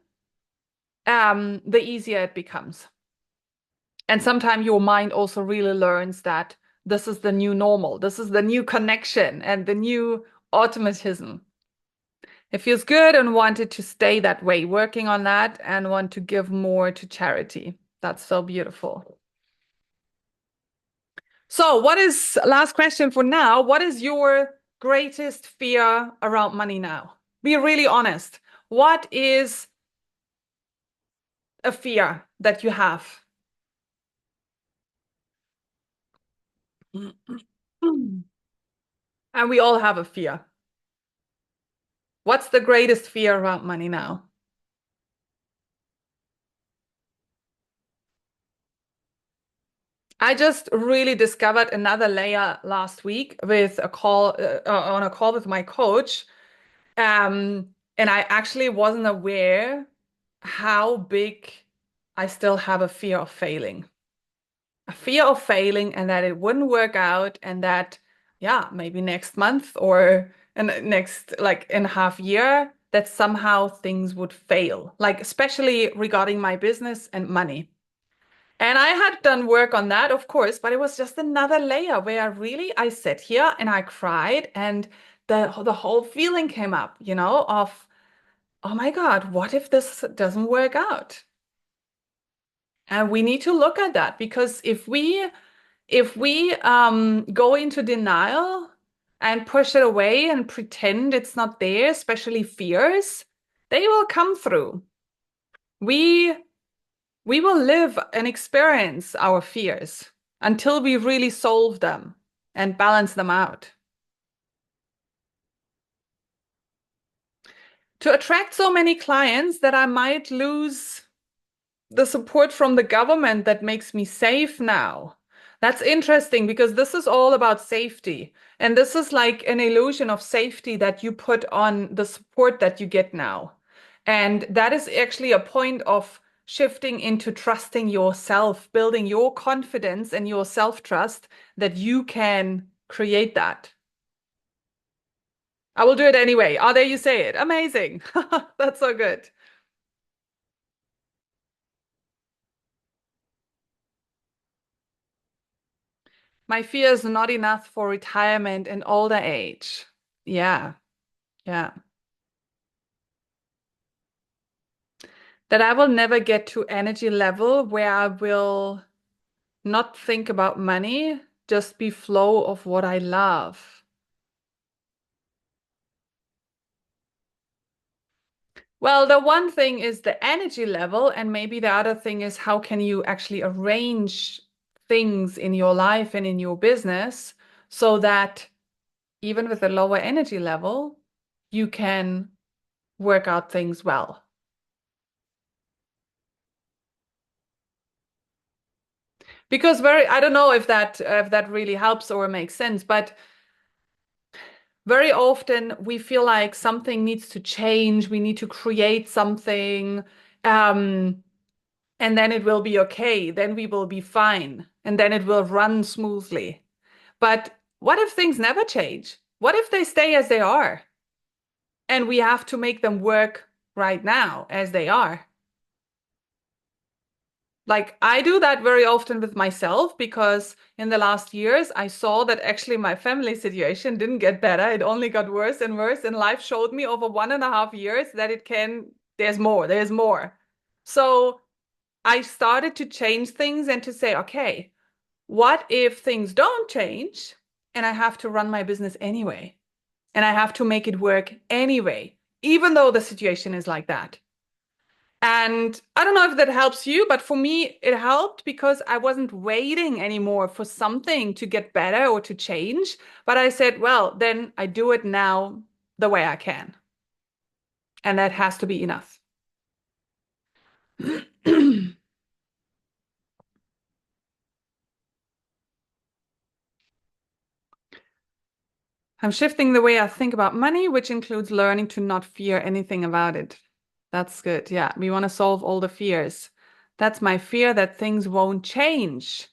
the easier it becomes. And sometimes your mind also really learns that this is the new normal, this is the new connection and the new automatism. It feels good and wanted to stay that way, working on that and want to give more to charity. That's so beautiful. So, last question for now? What is your greatest fear around money now? Be really honest. What is a fear that you have? And we all have a fear. What's the greatest fear around money now? I just really discovered another layer last week with a call on a call with my coach. And I actually wasn't aware how big I still have a fear of failing. A fear of failing and that it wouldn't work out and that, yeah, maybe next month or in next like in half year, that somehow things would fail, like especially regarding my business and money. And I had done work on that, of course, but it was just another layer where I sat here and I cried and the whole feeling came up, of, oh my God, what if this doesn't work out? And we need to look at that because if we go into denial and push it away and pretend it's not there, especially fears, they will come through. We we will live and experience our fears until we really solve them and balance them out. To attract so many clients that I might lose the support from the government that makes me safe now. That's interesting because this is all about safety. And this is like an illusion of safety that you put on the support that you get now. And that is actually a point of shifting into trusting yourself, building your confidence and your self-trust that you can create that. I will do it anyway. Oh, there you say it. Amazing. That's so good. My fear is not enough for retirement and older age. Yeah, yeah. That I will never get to energy level where I will not think about money, just be flow of what I love. Well, the one thing is the energy level, and maybe the other thing is how can you actually arrange things in your life and in your business so that even with a lower energy level, you can work out things well. Because I don't know if that really helps or makes sense, but very often we feel like something needs to change, we need to create something, um, and then it will be okay, then we will be fine, and then it will run smoothly. But what if things never change? What if they stay as they are? And we have to make them work right now as they are. Like I do that very often with myself because in the last years I saw that actually my family situation didn't get better. It only got worse and worse. And life showed me over 1.5 years that there's more. So I started to change things and to say, okay, what if things don't change and I have to run my business anyway? And I have to make it work anyway, even though the situation is like that. And I don't know if that helps you, but for me, it helped because I wasn't waiting anymore for something to get better or to change. But I said, well, then I do it now the way I can. And that has to be enough. I'm shifting the way I think about money, which includes learning to not fear anything about it. That's good. Yeah, we want to solve all the fears. That's my fear that things won't change.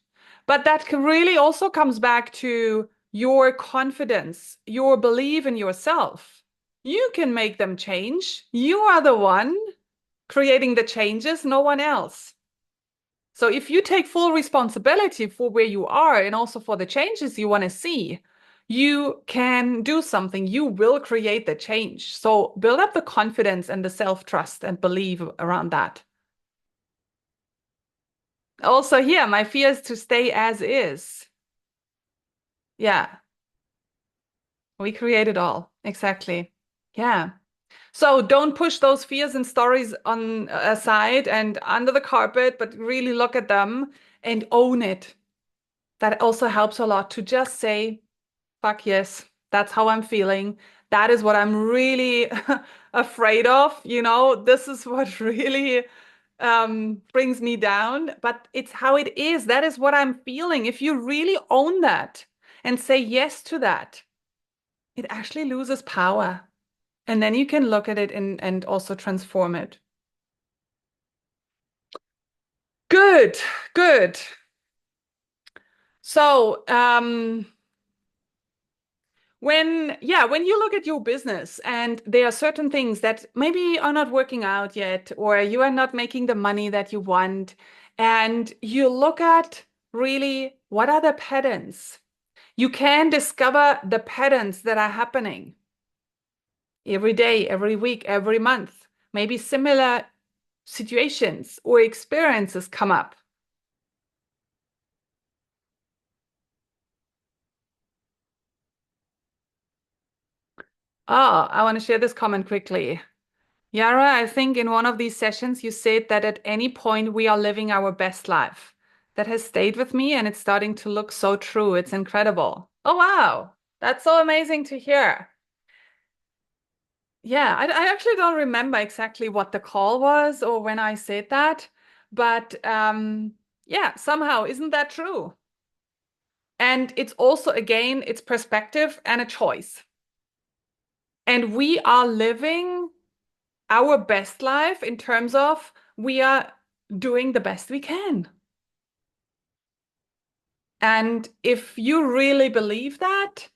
But that really also comes back to your confidence, your belief in yourself. You can make them change. You are the one creating the changes, no one else. So if you take full responsibility for where you are and also for the changes you want to see, you can do something. You will create the change. So build up the confidence and the self-trust and belief around that. Also here, my fear is to stay as is. Yeah, we create it all. Exactly. Yeah. So don't push those fears and stories on aside and under the carpet, but really look at them and own it. That also helps a lot to just say, fuck yes, that's how I'm feeling. That is what I'm really afraid of. This is what really brings me down, but it's how it is. That is what I'm feeling. If you really own that and say yes to that, it actually loses power. And then you can look at it and also transform it. Good, good. So, when you look at your business and there are certain things that maybe are not working out yet, or you are not making the money that you want, and you look at really what are the patterns, you can discover the patterns that are happening every day, every week, every month. Maybe similar situations or experiences come up. Oh, I want to share this comment quickly. Yara, I think in one of these sessions you said that at any point we are living our best life. That has stayed with me and it's starting to look so true. It's incredible. Oh, wow. That's so amazing to hear. Yeah, I actually don't remember exactly what the call was or when I said that, but yeah, somehow, isn't that true? And it's also, again, it's perspective and a choice. And we are living our best life in terms of we are doing the best we can. And if you really believe that,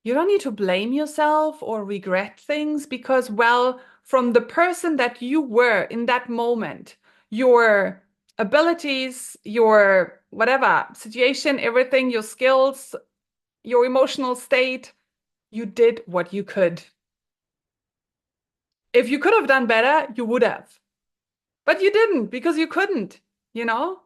you don't need to blame yourself or regret things because, well, from the person that you were in that moment, your abilities, your whatever situation, everything, your skills, your emotional state, you did what you could. If you could have done better, you would have. But you didn't because you couldn't, you know?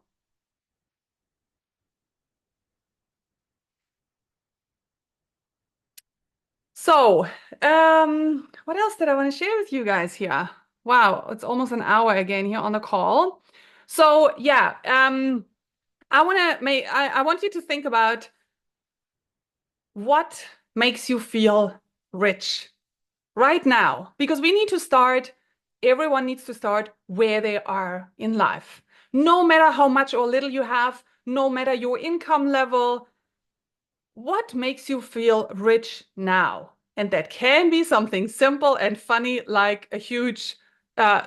So, what else did I want to share with you guys here? Wow, it's almost an hour again here on the call. So, yeah, I want you to think about what makes you feel rich right now, because we need to start, everyone needs to start where they are in life. No matter how much or little you have, no matter your income level, what makes you feel rich now? And that can be something simple and funny, like a huge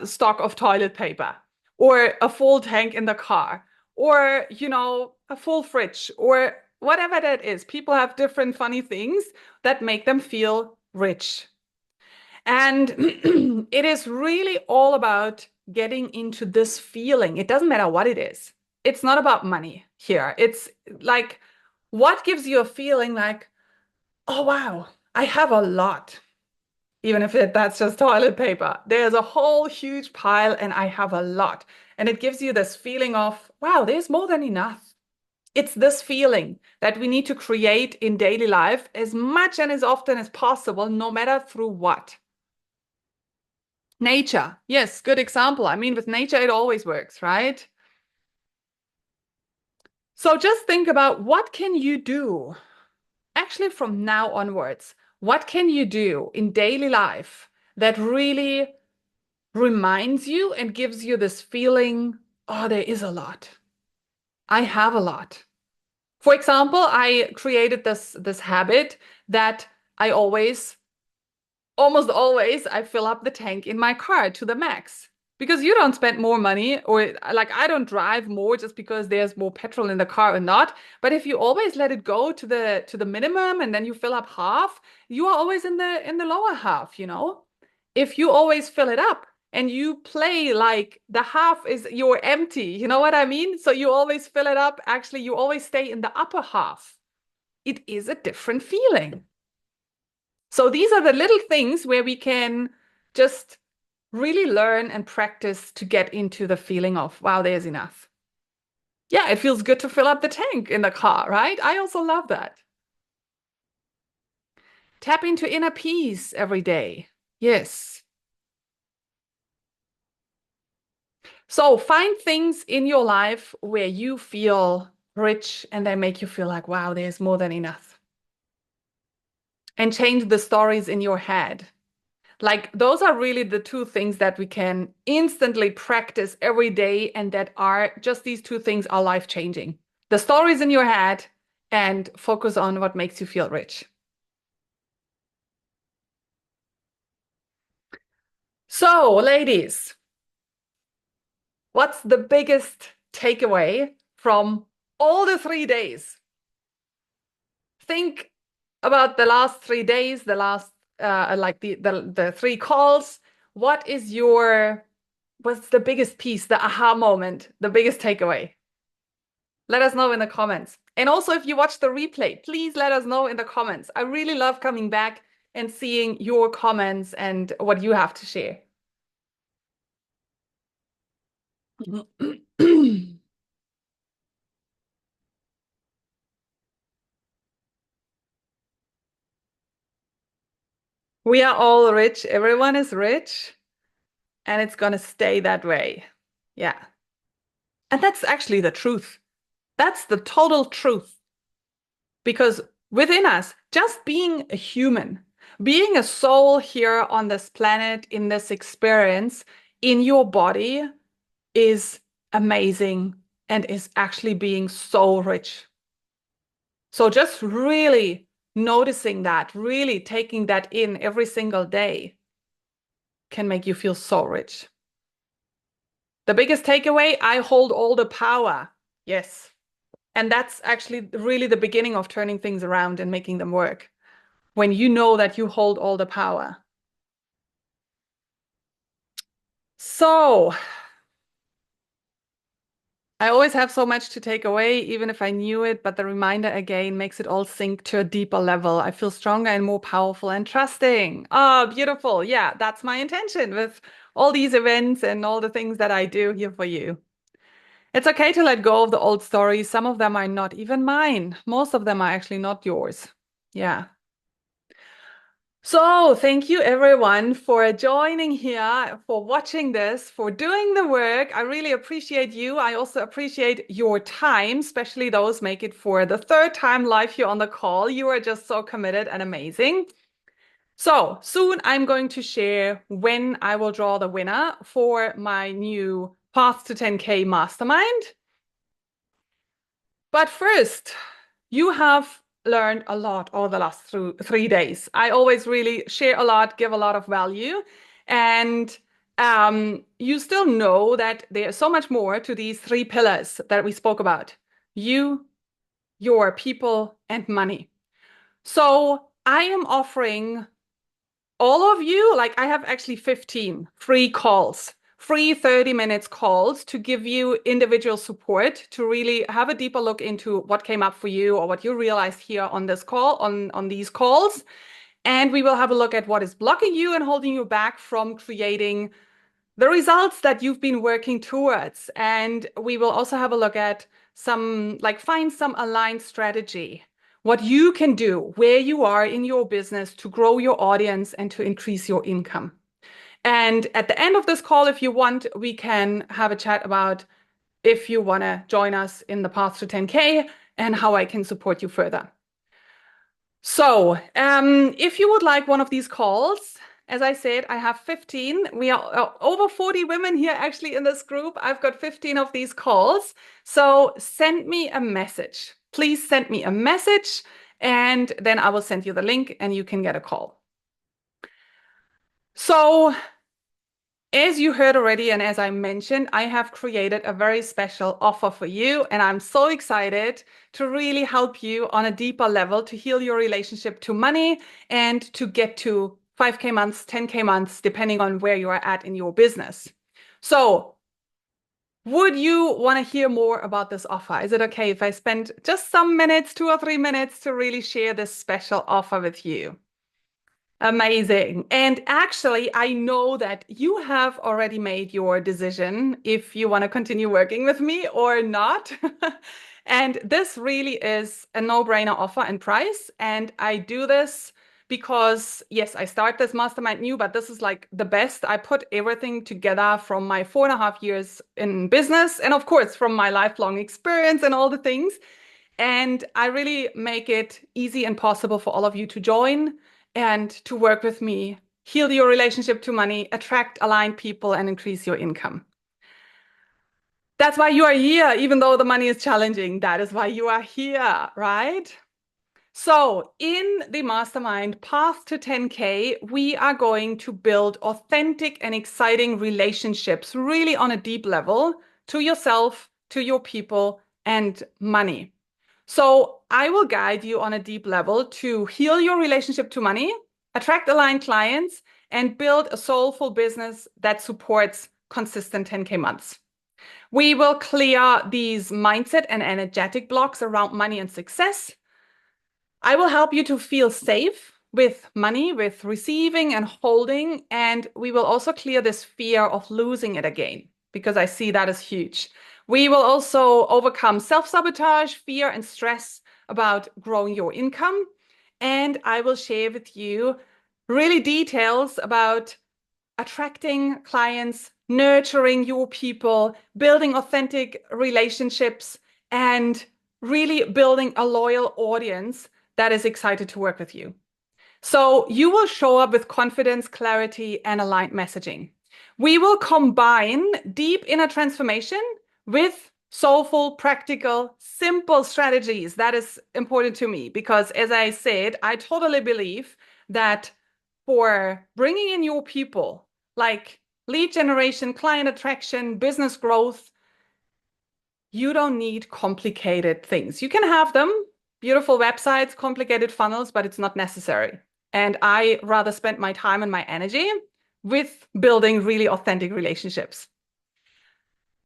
stock of toilet paper, or a full tank in the car, or, a full fridge, or whatever that is. People have different funny things that make them feel rich. And it is really all about getting into this feeling. It doesn't matter what it is. It's not about money here. It's like, what gives you a feeling like, oh, wow, I have a lot, even if that's just toilet paper. There's a whole huge pile and I have a lot. And it gives you this feeling of, wow, there's more than enough. It's this feeling that we need to create in daily life as much and as often as possible, no matter through what. Nature. Yes, good example. I mean, with nature, it always works, right? So just think about what can you do actually from now onwards. What can you do in daily life that really reminds you and gives you this feeling, oh, there is a lot. I have a lot. For example, I created this habit that I almost always I fill up the tank in my car to the max because you don't spend more money or like I don't drive more just because there's more petrol in the car or not. But if you always let it go to the minimum and then you fill up half, you are always in the lower half, you know? If you always fill it up and you play like the half is you're empty, you know what I mean? So you always fill it up, actually you always stay in the upper half. It is a different feeling. So these are the little things where we can just really learn and practice to get into the feeling of, wow, there's enough. Yeah, it feels good to fill up the tank in the car, right? I also love that. Tap into inner peace every day. Yes. So find things in your life where you feel rich, and they make you feel like, wow, there's more than enough. And change the stories in your head. Like those are really the two things that we can instantly practice every day, and that are just these two things are life changing. The stories in your head and focus on what makes you feel rich. So, ladies, what's the biggest takeaway from all the 3 days? Think about the last 3 days, the last like the three calls. What is your what's the biggest piece, the aha moment, the biggest takeaway? Let us know in the comments. And also, if you watch the replay, please let us know in the comments. I really love coming back and seeing your comments and what you have to share. We are all rich. Everyone is rich, and it's going to stay that way. Yeah. And that's actually the truth. That's the total truth. Because within us, just being a human, being a soul here on this planet, in this experience, in your body, is amazing and is actually being so rich. So just really noticing that, really taking that in every single day can make you feel so rich. The biggest takeaway, I hold all the power. Yes. And that's actually really the beginning of turning things around and making them work. When you know that you hold all the power. So I always have so much to take away, even if I knew it, but the reminder again makes it all sink to a deeper level. I feel stronger and more powerful and trusting. Oh, beautiful. Yeah, that's my intention with all these events and all the things that I do here for you. It's okay to let go of the old stories. Some of them are not even mine. Most of them are actually not yours. Yeah. So, thank you everyone for joining here, for watching this, for doing the work. I really appreciate you. I also appreciate your time, especially those make it for the third time live here on the call. You are just so committed and amazing. So, soon I'm going to share when I will draw the winner for my new Path to 10K Mastermind. But first, you have learned a lot over the last 3 days. I always really share a lot, give a lot of value. And you still know that there's so much more to these three pillars that we spoke about. You, your people, and money. So I am offering all of you, like I have actually 15 free calls, free 30 minutes calls to give you individual support to really have a deeper look into what came up for you or what you realized here on this call, on these calls. And we will have a look at what is blocking you and holding you back from creating the results that you've been working towards. And we will also have a look at find some aligned strategy, what you can do, where you are in your business to grow your audience and to increase your income. And at the end of this call, if you want, we can have a chat about if you want to join us in the path to 10K and how I can support you further. So, if you would like one of these calls, as I said, I have 15. We are over 40 women here actually in this group. I've got 15 of these calls. So send me a message. Please send me a message and then I will send you the link and you can get a call. So as you heard already, and as I mentioned, I have created a very special offer for you, and I'm so excited to really help you on a deeper level to heal your relationship to money and to get to 5K months, 10K months, depending on where you are at in your business. So, would you want to hear more about this offer? Is it okay if I spend just some minutes, 2 or 3 minutes, to really share this special offer with you? Amazing. And actually, I know that you have already made your decision if you want to continue working with me or not. And this really is a no-brainer offer and price. And I do this because yes, I start this mastermind new, but this is like the best. I put everything together from my 4.5 years in business and of course from my lifelong experience and all the things. And I really make it easy and possible for all of you to join and to work with me, heal your relationship to money, attract aligned people, and increase your income. That's why you are here, even though the money is challenging. That is why you are here, right? So, in the mastermind Path to 10K, we are going to build authentic and exciting relationships, really on a deep level, to yourself, to your people, and money. So, I will guide you on a deep level to heal your relationship to money, attract aligned clients, and build a soulful business that supports consistent 10K months. We will clear these mindset and energetic blocks around money and success. I will help you to feel safe with money, with receiving and holding. And we will also clear this fear of losing it again, because I see that as huge. We will also overcome self-sabotage, fear, and stress about growing your income. And I will share with you really details about attracting clients, nurturing your people, building authentic relationships, and really building a loyal audience that is excited to work with you. So you will show up with confidence, clarity, and aligned messaging. We will combine deep inner transformation with soulful, practical, simple strategies. That is important to me because, as I said, I totally believe that for bringing in your people, like lead generation, client attraction, business growth, you don't need complicated things. You can have them, beautiful websites, complicated funnels, but it's not necessary. And I rather spend my time and my energy with building really authentic relationships.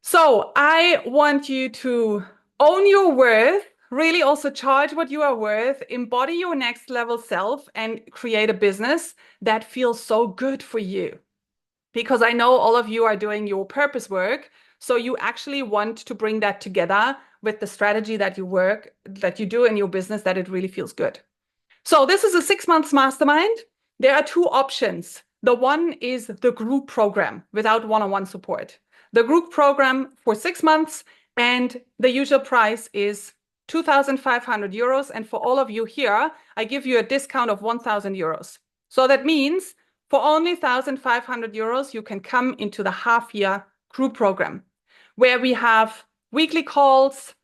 So I want you to own your worth, really also charge what you are worth, embody your next level self, and create a business that feels so good for you. Because I know all of you are doing your purpose work. So you actually want to bring that together with the strategy that you do in your business, that it really feels good. So this is a 6 months mastermind. There are two options. The one is the group program without one-on-one support. The group program for 6 months, and the usual price is 2,500 euros. And for all of you here, I give you a discount of 1,000 euros. So that means for only 1,500 euros, you can come into the half-year group program where we have weekly calls,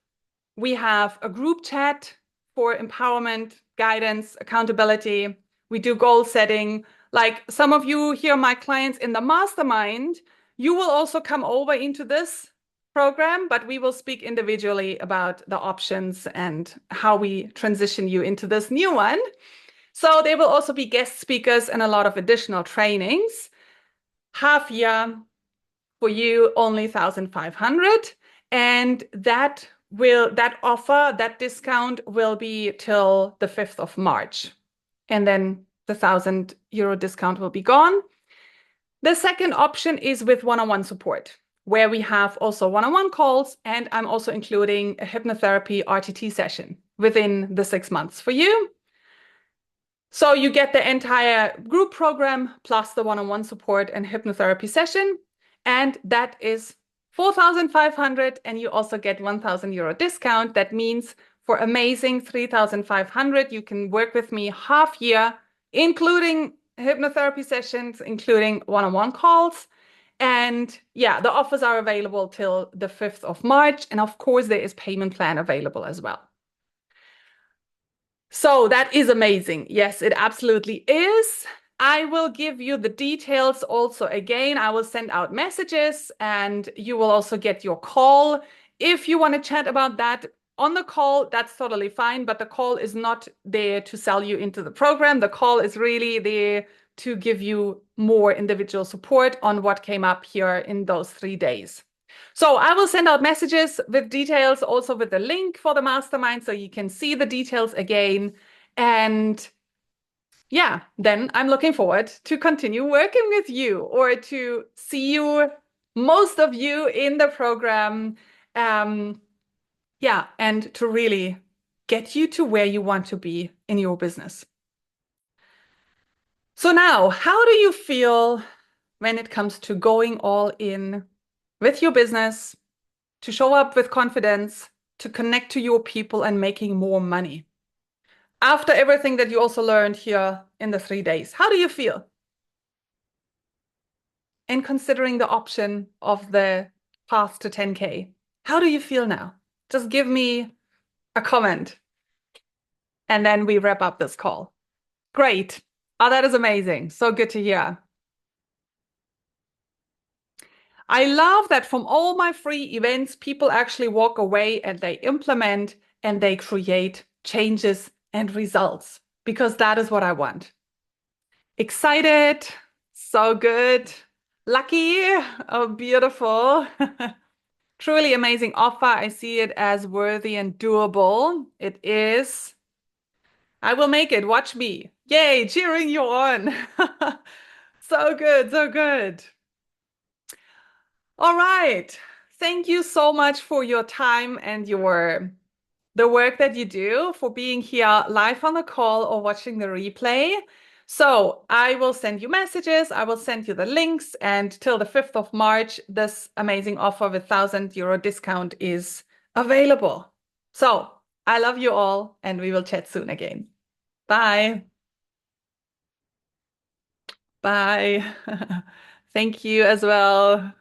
we have a group chat for empowerment, guidance, accountability. We do goal setting. Like some of you here, my clients in the mastermind, you will also come over into this program, but we will speak individually about the options and how we transition you into this new one. So there will also be guest speakers and a lot of additional trainings. Half year for you, only 1,500. And that offer, that discount will be till the 5th of March. And then the 1,000 euro discount will be gone. The second option is with one-on-one support, where we have also one-on-one calls, and I'm also including a hypnotherapy RTT session within the 6 months for you. So you get the entire group program plus the one-on-one support and hypnotherapy session. And that is 4,500. And you also get 1,000 euro discount. That means for amazing 3,500, you can work with me half year, including hypnotherapy sessions, including one-on-one calls. And yeah, the offers are available till the 5th of March. And of course, there is payment plan available as well. So that is amazing. Yes, it absolutely is. I will give you the details also again. I will send out messages and you will also get your call. If you want to chat about that on the call, that's totally fine. But the call is not there to sell you into the program. The call is really there to give you more individual support on what came up here in those 3 days. So I will send out messages with details, also with the link for the mastermind, so you can see the details again. And yeah, then I'm looking forward to continue working with you or to see you, most of you in the program. Yeah, and to really get you to where you want to be in your business. So now, how do you feel when it comes to going all in with your business, to show up with confidence, to connect to your people and making more money? After everything that you also learned here in the 3 days, how do you feel? And considering the option of the path to 10K, how do you feel now? Just give me a comment and then we wrap up this call. Great. Oh, that is amazing. So good to hear. I love that from all my free events, people actually walk away and they implement and they create changes and results because that is what I want. Excited, so good, lucky, oh, beautiful. Truly amazing offer. I see it as worthy and doable. It is. I will make it. Watch me. Yay, cheering you on. So good, so good. All right. Thank you so much for your time and your the work that you do, for being here live on the call or watching the replay. So I will send you messages, I will send you the links, and till the 5th of March, this amazing offer with €1,000 discount is available. So I love you all, and we will chat soon again. Bye. Bye. Thank you as well.